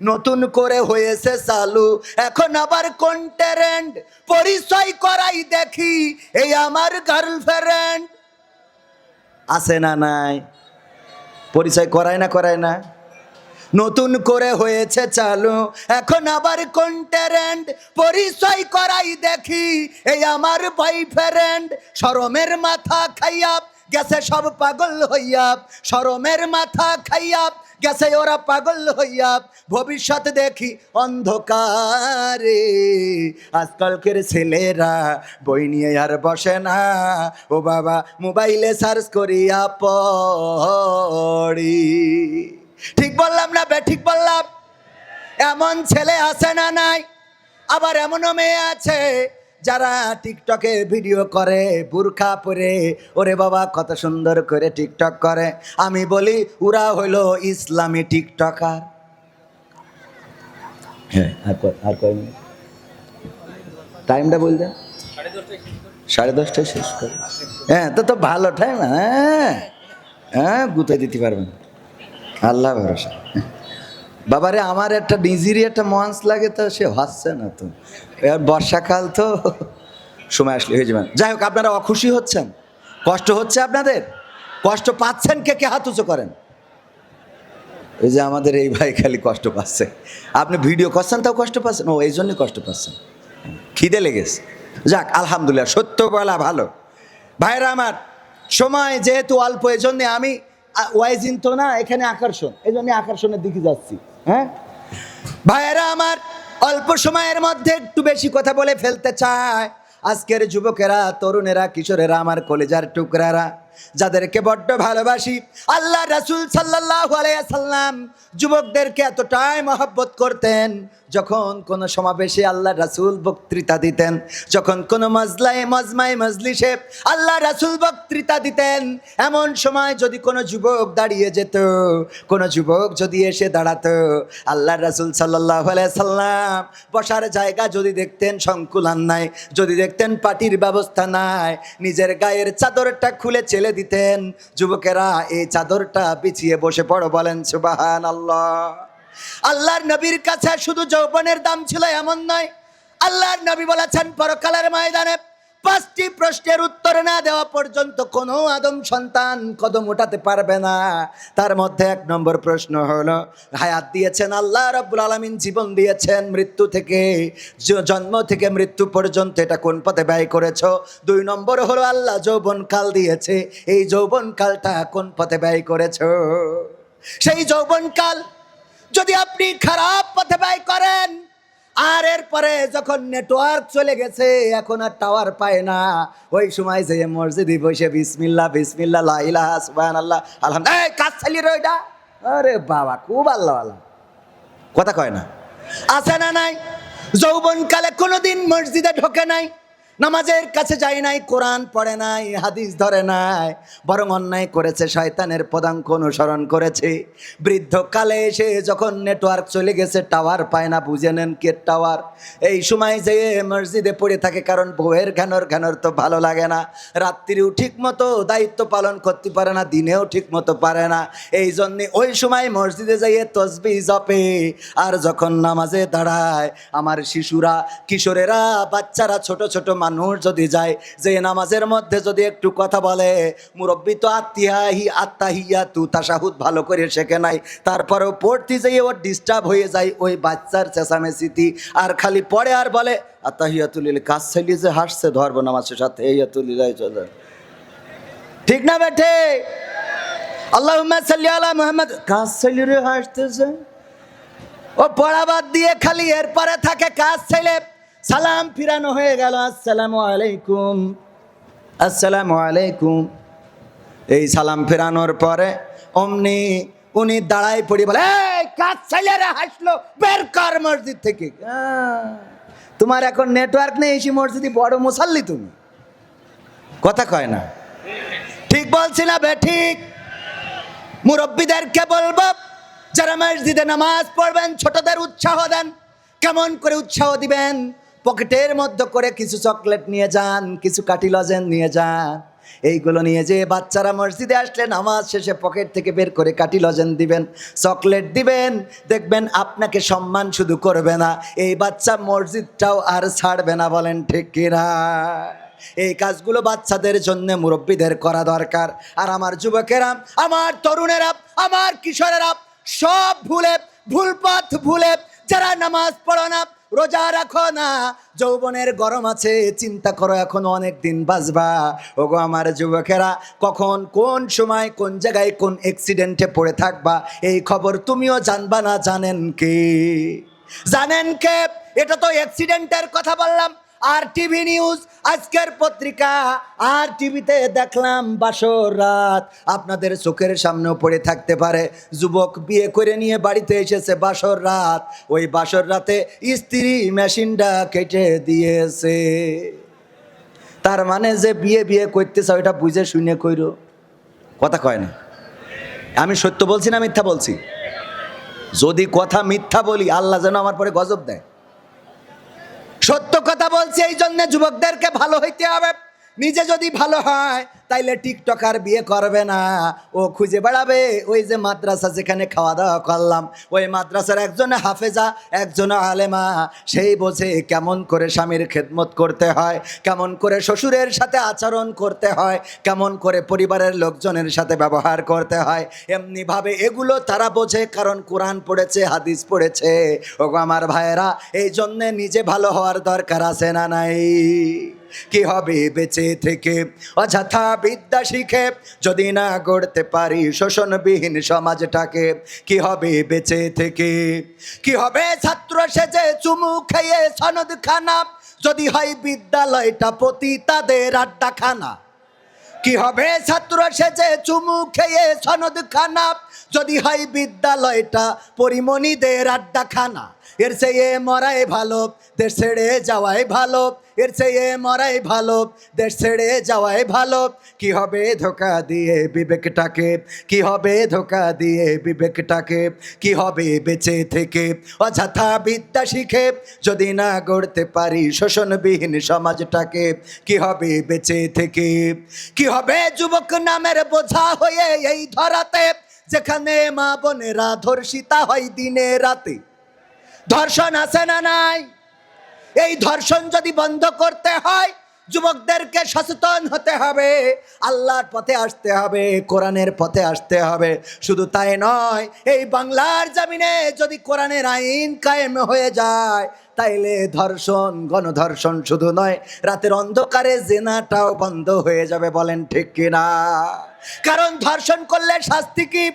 নতুন করে হয়েছে চালু এখন আবার কোন ট্রেন্ড, পরিচয় করাই দেখি এই আমার গার্লফ্রেন্ড। আছে না নাই? পরিচয় করায় না, করায় না? নতুন করে হয়েছে চালু এখন আবার কোন ট্রেন্ড, পরিচয় করাই দেখি এই আমার বয়ফ্রেন্ড। শরমের মাথা খাইয়া গেছে সব পাগল হইয়া, শরমের মাথা খাইয়া গেছে ওরা পাগল হইয়া। ভবিষ্যৎ দেখি অন্ধকারে। আজকালকের ছেলেরা বই নিয়ে আর বসে না, ও বাবা মোবাইলে সার্চ করিয়া পড়ি। ঠিক বললাম না ঠিক বললাম? এমন ছেলে আছে না নাই? আবার এমনও মেয়ে আছে যারা টিকটকে ভিডিও করে বুরখা পরে, ওরে বাবা কত সুন্দর করে টিকটক করে। আমি বলি ওরা হইলো ইসলামী টিকটকার। হ্যাঁ, আর কয় মিনিট টাইমটা বলতে? 10:30 শেষ করে। হ্যাঁ, তো ভালো টাইম। হ্যাঁ হ্যাঁ, গুতাই দিতে পারবেন, আল্লাহ ভরসা। বাবারে আমার একটা নিজেরই একটা মঞ্চ লাগে, তো সে হচ্ছে না তো। এবার বর্ষাকাল তো, সময় আসলে হয়ে যাবেন। যাই হোক, আপনারা অখুশি হচ্ছেন, কষ্ট হচ্ছে আপনাদের, কষ্ট পাচ্ছেন কে কে হাত উঁচু করেন। এই যে আমাদের এই ভাই খালি কষ্ট পাচ্ছে। আপনি ভিডিও করছেন তাও কষ্ট পাচ্ছেন, ও এই জন্যই কষ্ট পাচ্ছেন, খিদে লেগেছে। যাক আলহামদুলিল্লাহ, সত্য বলা ভালো। ভাইরা আমার, সময় যেহেতু অল্প, এই জন্যে আমি ওয়াইজিন তো না, এখানে আকর্ষণ, এই জন্য আকর্ষণের দিকে যাচ্ছি। হ্যাঁ ভাইয়েরা আমার, অল্প সময়ের মধ্যে একটু বেশি কথা বলে ফেলতে চায়। আজকের যুবকেরা, তরুণেরা, কিশোরেরা, আমার কলেজার টুকরারা, যাদেরকে বড্ড ভালোবাসি, আল্লাহ রাসূল সাল্লাল্লাহু আলাইহি ওয়াসাল্লাম যুবকদেরকে এতটাই মহব্বত করতেন, যখন কোনো সমাবেশে আল্লাহ রাসূল বক্তৃতা দিতেন, যখন কোনো মজমায় মজলিসে আল্লাহ রাসূল বক্তৃতা দিতেন, এমন সময় যদি কোনো যুবক দাঁড়িয়ে যেত, কোনো যুবক যদি এসে দাঁড়াতো, আল্লাহ রাসূল সাল্লাল্লাহু আলাইহি সাল্লাম বসার জায়গা যদি দেখতেন সংকুলান নাই, যদি দেখতেন পাটির ব্যবস্থা নাই, নিজের গায়ের চাদরটা খুলে চেলে দিতেন। যুবকেরা, এই চাদরটা বিছিয়ে বসে পড়ো, বলেন সুবহানাল্লাহ। আল্লাহর নবীর কাছে শুধু যৌবনের দাম ছিল এমন নয়। আল্লাহর নবী বলেছেন, পরকালের ময়দানে 5টি প্রশ্নের উত্তর না দেওয়া পর্যন্ত কোনো আদম সন্তান কদম উঠাতে পারবে না। তার মধ্যে 1 নম্বর প্রশ্ন হলো, হায়াত দিয়েছেন আল্লাহ রাব্বুল আলামিন, জীবন দিয়েছেন, মৃত্যু থেকে জন্ম থেকে মৃত্যু পর্যন্ত এটা কোন পথে ব্যয় করেছো। 2 নম্বর হলো, আল্লাহ যৌবনকাল দিয়েছে, এই যৌবনকালটা কোন পথে ব্যয় করেছো। সেই যৌবনকাল যদি আপনি খারাপ পথে ব্যয় করেন, আর আসরের পরে যখন নেটওয়ার্ক চলে গেছে, এখন আর টাওয়ার পায় না, ওই সময় যে মসজিদে বসে বিসমিল্লাহ বিসমিল্লাহ লা ইলাহা সুবহানাল্লাহ আলহামদুলিল্লাহ, এই কাজ চালিয়ে রইটা। আরে বাবা, খুব আল্লাহ আল্লাহ, কথা কয় না। আছে না নাই? যৌবনকালে কোনোদিন মসজিদে ঢোকে নাই, নামাজের কাছে যায় নাই, কোরআন পড়ে নাই, হাদিস ধরে নাই, বরং অন্যায় করেছে, শয়তানের পদাঙ্ক অনুসরণ করেছে। বৃদ্ধকালে এসে যখন নেটওয়ার্ক চলে গেছে, টাওয়ার পায় না, বুঝে নেন কে টাওয়ার। এই সময় যে মসজিদে পড়ে থাকে, কারণ বউয়ের ঘ্যানর তো ভালো লাগে না, রাত্রিও ঠিক মতো দায়িত্ব পালন করতে পারে না, দিনেও ঠিক মতো পারে না। এই জন্যে ওই সময় মসজিদে যাইয়ে তসবিহ জপে। আর যখন নামাজে দাঁড়ায়, আমার শিশুরা, কিশোরেরা, বাচ্চারা, ছোট ছোট মানুষ যদি যায়, যে নামাজের মধ্যে যদি একটু কথা বলে, মুরব্বী তো আত্তাহিয়াতু তাশাহুদ ভালো করে শেখে নাই, তারপরেও পড়তে যেয়ে ওর ডিস্টার্ব হয়ে যায় ওই বাচ্চার চেঁচামেচিতি, আর খালি পড়ে আর বলে আত্তাহিয়াতুলিল, কাজ চালিয়ে যে হাসছে, ধরবো নামাজের সাথে হিয়াতুলিল্লাহ চলে। ঠিক না বেঠে? আল্লাহুম্মা সাল্লি আলা মুহাম্মদ, কাজ চালিয়ে রে হাসতেছে। ও পড়া বাদ দিয়ে খালি এরপরে থাকে কাজ ছেলে, সালাম ফিরানো হয়ে গেল, আসসালামু আলাইকুম, আসসালামু আলাইকুম। এই সালাম ফেরানোর পরে অমনি উনি দাঁড়াই পড়ি বলে, এই কাজ ছেলেরা হাসলো, বের কর মসজিদ থেকে। তোমার এখন নেটওয়ার্ক নেই, এসে মসজিদে বড় মুসাল্লি তুমি, কথা কয় না। ঠিক বলছি না বে? ঠিক। মুরব্বীদেরকে বলবো, যারা মসজিদে নামাজ পড়বেন, ছোটদের উৎসাহ দেন। কেমন করে উৎসাহ দিবেন? পকেটের মধ্যে করে কিছু চকলেট নিয়ে যান, কিছু কাঠি লজেন নিয়ে যান। এইগুলো নিয়ে যে বাচ্চারা মসজিদে আসলে নামাজ শেষে পকেট থেকে বের করে কাঠি লজেন দিবেন, চকলেট দিবেন, দেখবেন আপনাকে সম্মান শুধু করবে না, এই বাচ্চা মসজিদটাও আর ছাড়বে না। বলেন ঠিক কিনা? এই কাজগুলো বাচ্চাদের জন্য মুরব্বীদের করা দরকার। আর আমার যুবকেরা, আমার তরুণেরা, আমার কিশোরেরা সব ভুল পথ ভুলে যারা নামাজ পড়ো না, রোজা রাখো না, যৌবনের গরম আছে, চিন্তা করো এখনো অনেক দিন বাঁচবা। ওগো আমার যুবকেরা, কখন কোন সময় কোন জায়গায় কোন অ্যাক্সিডেন্টে পড়ে থাকবা, এই খবর তুমিও জানবা না। জানেন কে? জানেন কে? এটা তো অ্যাক্সিডেন্টের কথা বললাম। আর টিভি নিউজ, আজকের পত্রিকা, আর টিভিতে দেখলাম বাসর রাত, আপনাদের চোখের সামনেও পড়ে থাকতে পারে। যুবক বিয়ে করে নিয়ে বাড়িতে এসেছে, বাসর রাত, ওই বাসর রাতে স্ত্রী মেশিনটা কেটে দিয়েছে। তার মানে যে বিয়ে করতেছে, ওইটা বুঝে শুনে কইরো, কথা কয় না। আমি সত্য বলছি না মিথ্যা বলছি? যদি কথা মিথ্যা বলি, আল্লাহ যেন আমার পরে গজব দেয়। সত্য কথা বলছি, এই জন্য যুবকদেরকে ভালো হইতে হবে। নিজে যদি ভালো হয়, তাইলে টিকটকার বিয়ে করবে না, ও খুঁজে বেড়াবে ওই যে মাদ্রাসা যেখানে খাওয়া দাওয়া করলাম, ওই মাদ্রাসার একজনে হাফেজা, একজনে আলেমা, সেই বোঝে কেমন করে স্বামীর খেদমত করতে হয়, কেমন করে শ্বশুরের সাথে আচরণ করতে হয়, কেমন করে পরিবারের লোকজনের সাথে ব্যবহার করতে হয়। এমনিভাবে এগুলো তারা বোঝে, কারণ কোরআন পড়েছে, হাদিস পড়েছে। ওগো আমার ভাইয়েরা, এই জন্যে নিজে ভালো হওয়ার দরকার আছে না নাই? কি হবে বেঁচে থেকে অযথা বিদ্যা শিখে, যদি না গড়তে পারি শোষণবিহীন সমাজটাকে? কি হবে বেঁচে থেকে? কি হবে ছাত্র সেজে চুমু খেয়ে সনদ খানা, যদি হয় বিদ্যালয়টা পতিতাদের আড্ডাখানা? কি হবে ছাত্র সেজে চুমু খেয়ে সনদ খানা, যদি হয় বিদ্যালয়টা পরিমণিদের আড্ডাখানা? এর চেয়ে মরাই ভালো, দেশ ছেড়ে যাওয়াই ভালো, এর চেয়ে মরাই ভালো, দেশ ছেড়ে যাওয়াই ভালো। কি হবে ধোকা দিয়ে বিবেকটাকে? কি হবে ধোকা দিয়ে বিবেকটাকে? কি হবে বেঁচে থেকে অযথা বিদ্যা শিখে, যদি না গড়তে পারি শোষণবিহীন সমাজটাকে? কি হবে বেঁচে থেকে? কি হবে যুবক নামের বোঝা হয়ে এই ধরাতে, যেখানে মা বোনেরা ধর্ষিতা হয় দিনে রাতে? ধর্ষণ আছে না নাই? এই ধর্ষণ যদি বন্ধ করতে হয়, যুবকদেরকে সচেতন হতে হবে, আল্লাহর পথে আসতে হবে, কোরআনের পথে আসতে হবে। শুধু তাই নয়, এই বাংলার জমিনে যদি কোরআনের আইন কায়েম হয়ে যায়, তাইলে ধর্ষণ, গণধর্ষণ শুধু নয়, রাতের অন্ধকারে জিনাটাও বন্ধ হয়ে যাবে। বলেন ঠিক কিনা? কারণ ধর্ষণ করলে শাস্তি কি?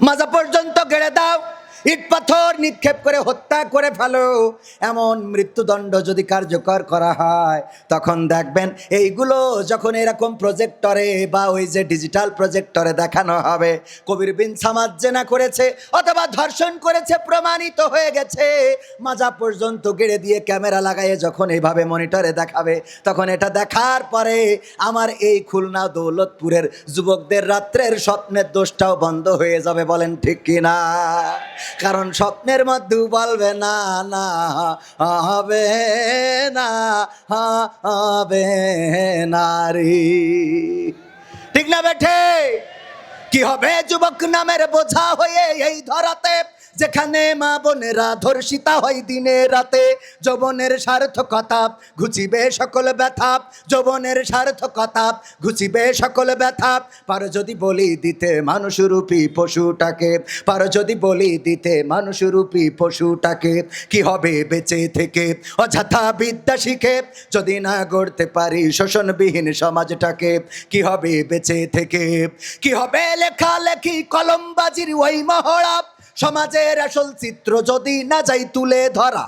মাজা পর্যন্ত গেড়ে দাও, ইট পাথর নিক্ষেপ করে হত্যা করে ফেলো, এমন মৃত্যুদণ্ড যদি কার্যকর করা হয়, তখন দেখবেন এইগুলো যখন এরকম প্রজেক্টরে বা ওই যে ডিজিটাল প্রজেক্টরে দেখানো হবে, কবির বিন সামাদ জেনা করেছে অথবা ধর্ষণ করেছে প্রমাণিত হয়ে গেছে, মাজা পর্যন্ত গেড়ে দিয়ে ক্যামেরা লাগাইয়ে যখন এইভাবে মনিটরে দেখাবে, তখন এটা দেখার পরে আমার এই খুলনা দৌলতপুরের যুবকদের রাত্রের স্বপ্নের দোষটাও বন্ধ হয়ে যাবে। বলেন ঠিক কিনা? কারণ স্বপ্নের মধ্যে বলবে না না হবে না, হবে নারী। ঠিক না বেঠে? কি হবে যুবক নামের বোঝা হয়ে এই ধরাতে, যেখানে মা বোনেরা ধর্ষিতা হয় দিনে রাতে। যৌবনের সার্থকতা ঘুচিবে সকল ব্যথা, যৌবনের সার্থকতা ঘুচিবে সকল ব্যথা। পারো যদি বলি দিতে মানুষরূপী পশুটাকে, পারো যদি বলি দিতে মানুষরূপী পশুটাকে, কি হবে বেঁচে থেকে অযথা বিদ্যা শিখে, যদি না গড়তে পারি শোষণবিহীন সমাজটাকে। কি হবে বেঁচে থেকে, কি হবে লেখালেখি কলমবাজির ওই মহড়া, সমাজের আসল চিত্র যদি না যাই তুলে ধরা।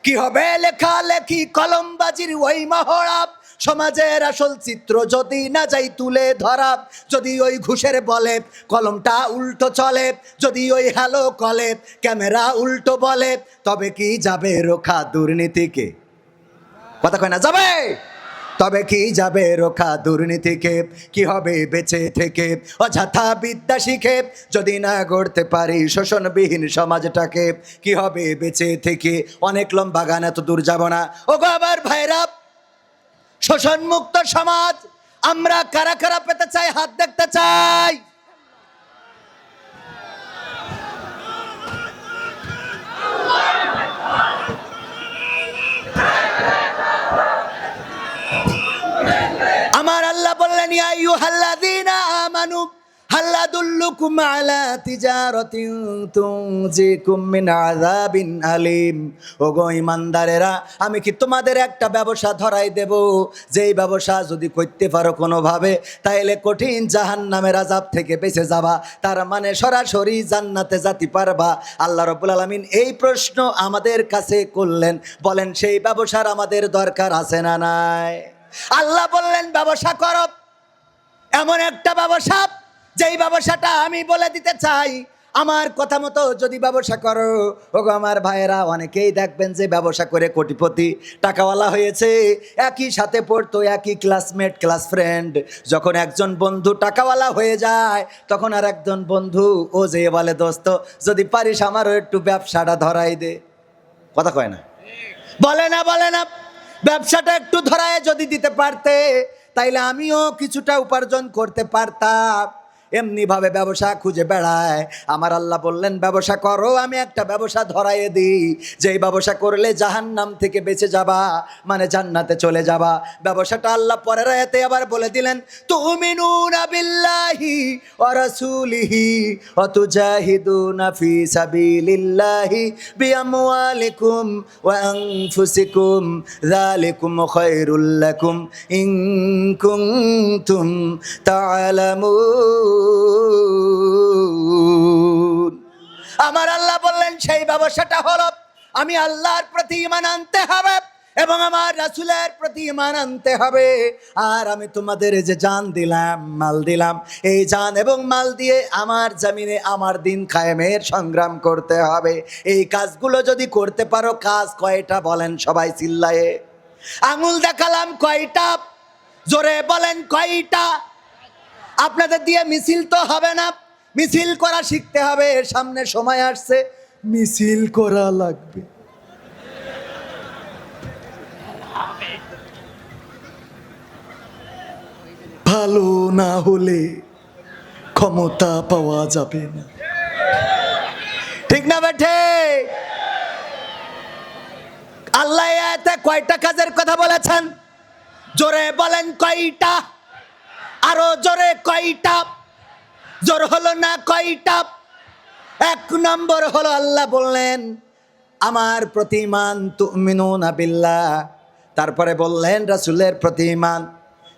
কি হবে লেখালেখি কলমবাজির ওই মহড়া, সমাজের আসল চিত্র যদি না যাই তুলে ধরা। যদি ওই ঘুষের বলে কলমটা উল্টো চলে, যদি ওই হ্যালো কলে ক্যামেরা উল্টো বলে, তবে কি যাবে রোখা দুর্নীতিকে? কথা কয় না যাবে? তবে কি যাবে রোখা দুর্নীতিকে? কি হবে বেঁচে থেকে অযথা বিদ্যা শিখে, যদি না গড়তে পারি শোষণবিহীন সমাজটাকে? কি হবে বেঁচে থেকে? অনেক লম্বা গান, এত দূর যাব না। ও গো আবার ভাইরা, শোষণ মুক্ত সমাজ আমরা কারা কারা পেতে চাই? হাত দেখতে চাই। আমার আল্লাহ বললেন, ইয়া আইয়ুহাল্লাযীনা আমানু হাল আদুল্লুকুম আলা তিজারাতিন তুনজিকুম মিন আযাবিন আলীম। ওগো ঈমানদারেরা, আমি কি তোমাদের একটা ব্যবসা ধরাই দেব, যেই ব্যবসা যদি করতে পারো কোনোভাবে, তাইলে কঠিন জাহান্নামের আযাব থেকে বেঁচে যাবা, তার মানে সরাসরি জান্নাতে যেতে পারবা। আল্লাহ রাব্বুল আলামিন এই প্রশ্ন আমাদের কাছে করলেন। বলেন সেই ব্যবসার আমাদের দরকার আছে না নাই? আল্লাহ বললেন ব্যবসা করো, এমন একটা ব্যবসা যেই ব্যবসাটা আমি বলে দিতে চাই, আমার কথা মতো যদি ব্যবসা করো, ওগো আমার ভাইয়েরা, অনেকেই দেখবেন যে ব্যবসা করে কোটিপতি টাকাওয়ালা হয়েছে। একই সাথে পড়তো, একই ক্লাসমেট ক্লাস ফ্রেন্ড, যখন একজন বন্ধু টাকাওয়ালা হয়ে যায়, তখন আর একজন বন্ধু ও যে বলে, দোস্ত যদি পারিস আমারও একটু ব্যবসাটা ধরাই দে। কথা কয় না? বলে না? বলে না? ব্যবসাটা একটু ধরায় যদি দিতে পারতে, তাইলে আমিও কিছুটা উপার্জন করতে পারতাম। এমনিভাবে ব্যবসা খুঁজে বেড়ায়। আমার আল্লাহ বললেন ব্যবসা করো, আমি একটা ব্যবসা ধরাইয়ে দিই, যেই ব্যবসা করলে জাহান্নাম থেকে বেঁচে যাবা, মানে জান্নাতে চলে যাবা। ব্যবসাটা আল্লাহ পরের আয়াতে আবার বলে দিলেন, তুমিনুনা বিল্লাহি ওয়া রাসূলিহি ওয়া তুজাহিদুনা ফি সাবিলিল্লাহি বিআমওয়ালিকুম ওয়া আনফুসিকুম যালিকুম খায়রুল লাকুম ইন কুনতুম তা'লামুন। আমার আল্লাহ বললেন সেই ব্যবসাটা হলো, আমি আল্লাহর প্রতি ঈমান আনতে হবে এবং আমার রাসূলের প্রতি ঈমান আনতে হবে। আর আমি তোমাদের যে জান দিলাম, মাল দিলাম, এই জান এবং মাল দিয়ে আমার জমিনে আমার দিন কায়েমের সংগ্রাম করতে হবে। এই কাজগুলো যদি করতে পারো, কাজ কয়টা বলেন সবাই চিল্লায়ে? আঙুল দেখালাম কয়টা? জোরে বলেন কয়টা? আপনাদের দিয়ে মিছিল তো হবে না, মিছিল করা শিখতে হবে। সামনে সময় আসছে, মিছিল করা লাগবে। ভালো না হলে ক্ষমতা পাওয়া যাবে না। ঠিক না বেঠে? আল্লাহ এতে কয়টা কাজের কথা বলেছেন? জোরে বলেন কয়টা? আরো জোরে কয়টা? জোর হলো না কয়টা? এক নম্বর হলো আল্লাহ বললেন আমার প্রতি ঈমান, তুমিনুনা বিল্লাহ। তারপরে বললেন রাসূলের প্রতি ঈমান।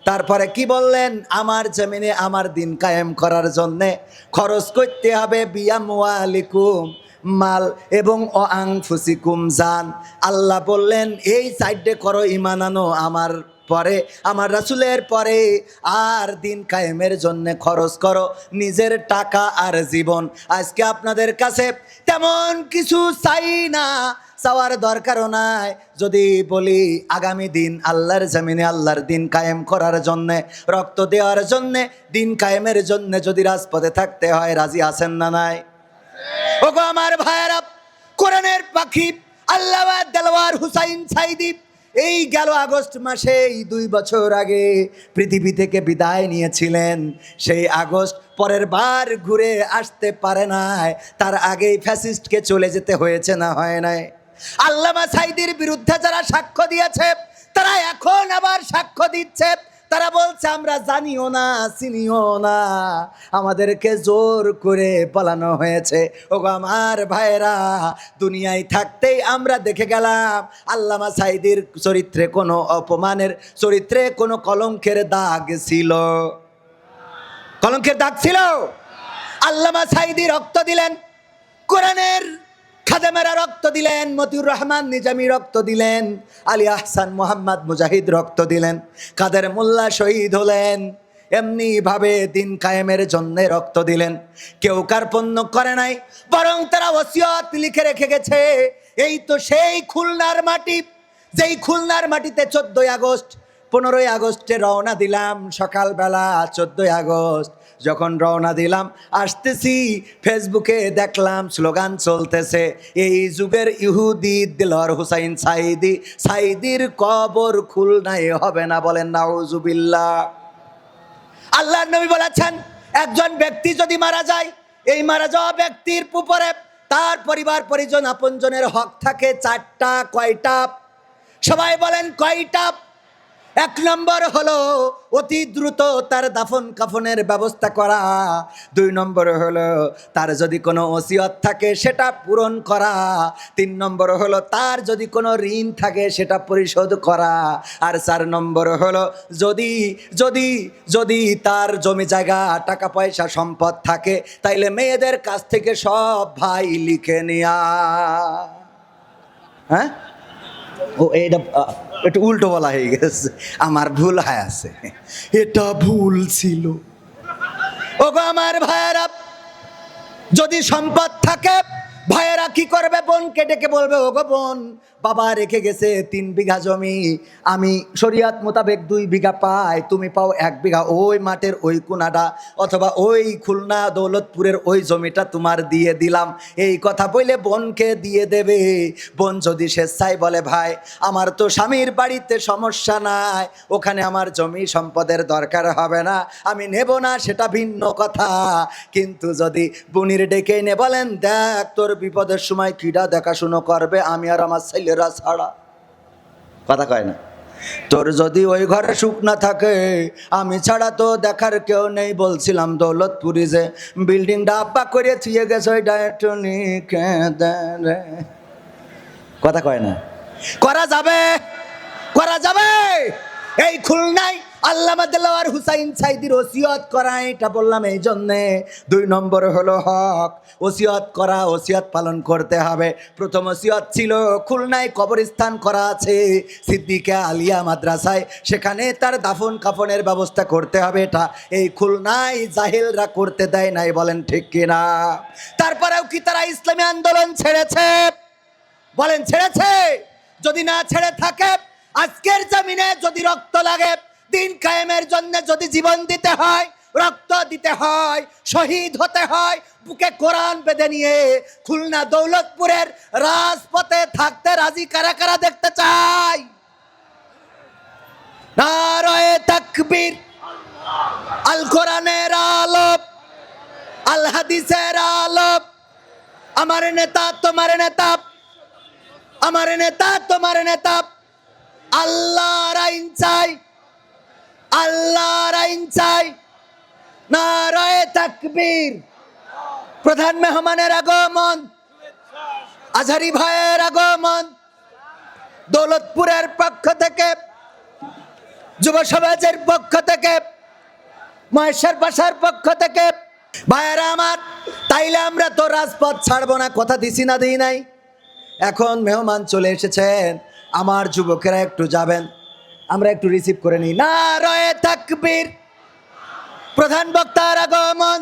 তারপরে কি বললেন? আমার জমিনে আমার দিন কায়েম করার জন্যে খরচ করতে হবে বিআমওয়ালিকুম মাল এবং আনফুসিকুম জান। আল্লাহ বললেন এই সাইডে করো ঈমান আনো আমার পরে, আমার রাসূলের পরে, আর দিন কায়েমের জন্য খরচ করো নিজের টাকা আর জীবন। আজকে আপনাদের কাছে তেমন কিছু চাই না, চাওয়ার দরকারও নাই। যদি বলি আগামী দিন আল্লাহর জমিনে আল্লাহর দিন কায়েম করার জন্যে, রক্ত দেওয়ার জন্যে, দিন কায়েমের জন্যে যদি রাজপথে থাকতে হয়, রাজি আছেন না নাই? ওগো আমার ভাইয়েরা, কোরআনের পাখি আল্লামা দেলওয়ার হুসাইন সাঈদী এই গেল আগস্ট মাসে 2 বছর আগে পৃথিবী থেকে বিদায় নিয়েছিলেন। সেই আগস্ট পরের বার ঘুরে আসতে পারে নাই, তার আগেই ফ্যাসিস্টকে চলে যেতে হয়েছে, না হয় নাই? আল্লামা সাঈদীর বিরুদ্ধে যারা সাক্ষ্য দিয়েছে তারা এখন আবার সাক্ষ্য দিচ্ছে। তারা বলছে আমরা জানিও না, চিনিও না, আমাদেরকে জোর করে পালানো হয়েছে। ওগো আমার ভাইরা, দুনিয়ায় থাকতেই আমরা দেখে গেলাম আল্লামা সাঈদীর চরিত্রে কোনো অপমানের, চরিত্রে কোনো কলঙ্কের দাগ ছিল? কলঙ্কের দাগ ছিল? আল্লামা সাঈদী রক্ত দিলেন, কোরআনের খাদেমেরা রক্ত দিলেন, মতিউর রহমান নিজামী রক্ত দিলেন, আলী আহসান মোহাম্মদ মুজাহিদ রক্ত দিলেন, কাদের মোল্লা শহীদ হলেন। এমনিভাবে দিন কায়েমের জন্য রক্ত দিলেন। কেউ কার্পণ্য করে নাই, বরং তারা ওসিয়ত লিখে রেখে গেছে। এই তো সেই খুলনার মাটি, যেই খুলনার মাটিতে 14ই আগস্ট, 15ই আগস্টে রওনা দিলাম সকালবেলা। 14ই আগস্ট যখন রওনা দিলাম, আসতেছি ফেসবুকে দেখলাম স্লোগান চলতেছে, এই যুগের ইহুদি দেলওয়ার হুসাইন সাঈদী, সাঈদীর কবর খুলনায় হবে না। বলেন নাউজুবিল্লাহ। আল্লাহর নবী বলেছেন একজন ব্যক্তি যদি মারা যায়, এই মারা যাওয়া ব্যক্তির উপরে তার পরিবার পরিজন আপনজনের হক থাকে 4টা। কয়টা? সবাই বলেন কয়টা? 1 নম্বর হলো অতি দ্রুত তার দাফন কাফনের ব্যবস্থা করা। 2 নম্বর হলো তার যদি কোনো ওসিয়ত থাকে সেটা পূরণ করা। 3 নম্বর হলো তার যদি কোনো ঋণ থাকে সেটা পরিশোধ করা। আর 4 নম্বর হলো যদি যদি যদি তার জমি জায়গা, টাকা পয়সা, সম্পদ থাকে, তাইলে মেয়েদের কাছ থেকে সব ভাই লিখে নেয়া। হ্যাঁ, ও এটা একটু উল্টো বলা হয়ে গেছে, আমার ভুল হয়ে আছে, এটা ভুল ছিল। ওগো আমার ভাইয়েরা, যদি সম্পদ থাকে, ভাইয়েরা কি করবে? বোনকে ডেকে বলবে, ওগো বোন, বাবা রেখে গেছে 3 বিঘা জমি, আমি শরিয়াত মোতাবেক 2 বিঘা পাই, তুমি পাও 1 বিঘা, ওই মাঠের ওই কোনাটা অথবা ওই খুলনা দৌলতপুরের ওই জমিটা তোমার দিয়ে দিলাম। এই কথা বলে বোনকে দিয়ে দেবে। বোন যদি স্বেচ্ছায় বলে, ভাই আমার তো স্বামীর বাড়িতে সমস্যা নাই, ওখানে আমার জমি সম্পদের দরকার হবে না, আমি নেব না, সেটা ভিন্ন কথা। কিন্তু যদি বোনের ডেকে এনে বলেন, দেখ তোর বিপদের সময় কিডা দেখাশুনো করবে, আমি আর আমার ছেলেরা ছাড়া, কথা কয় না? তোর যদি ওই ঘরে সুখ না থাকে, আমি ছাড়া তো দেখার কেউ নেই। বলছিলাম দৌলতপুরি যে বিল্ডিংটা আব্বা করে থুয়ে গেছে, ওইটা একটু লিখে দে রে। কথা কয় না? করা যাবে, করা যাবে। এই খুলনায় আল্লামা দেলওয়ার হুসাইন সাঈদীর ওসিয়ত করা, এটা বললাম এই জন্যে। 2 নম্বর হলো হক, ওসিয়ত করা, ওসিয়ত পালন করতে হবে। প্রথম ওসিয়ত ছিল খুলনায় কবরস্থান করা আছে সিদ্দিকা আলিয়া মাদ্রাসায়, সেখানে তার দাফন কাফনের ব্যবস্থা করতে হবে। এটা এই খুলনায় জাহেলরা করতে দেয় নাই, বলেন ঠিক কিনা? তারপরেও কি তারা ইসলামী আন্দোলন ছেড়েছে? বলেন ছেড়েছে? যদি না ছেড়ে থাকে, আজকের জমিনে যদি রক্ত লাগে, দিন কায়েমের জন্য যদি জীবন দিতে হয়, রক্ত দিতে হয়, শহীদ হতে হয়, বুকে কোরআন বেঁধে নিয়ে খুলনা দৌলতপুরের রাজপথে থাকতে রাজি কারা কারা দেখতে চাই? নারায়ে তাকবীর। আল কোরআনের আলো, আল হাদিসের আলো। আমার নেতা তোমার নেতা, আমার নেতা তোমার নেতা। আল্লাহর আইন চাই, আল্লাহর আইন চাই। নারায়ে তাকবীর। প্রধান মেহমানের আগমন, আজহারি ভাইয়ের আগমন, দৌলতপুরের পক্ষ থেকে, যুব সমাজের পক্ষ থেকে, মহেশ্বর বাসার পক্ষ থেকে ভাইয়েরা আমার, তাইলে আমরা তো রাজপথ ছাড়বো না, কথা দিছি না দিই নাই? এখন মেহমান চলে এসেছেন, আমার যুবকেরা একটু যাবেন, আমরা একটু রিসিভ করে নিই। নারায়ে তাকবীর, প্রধান বক্তার আগমন।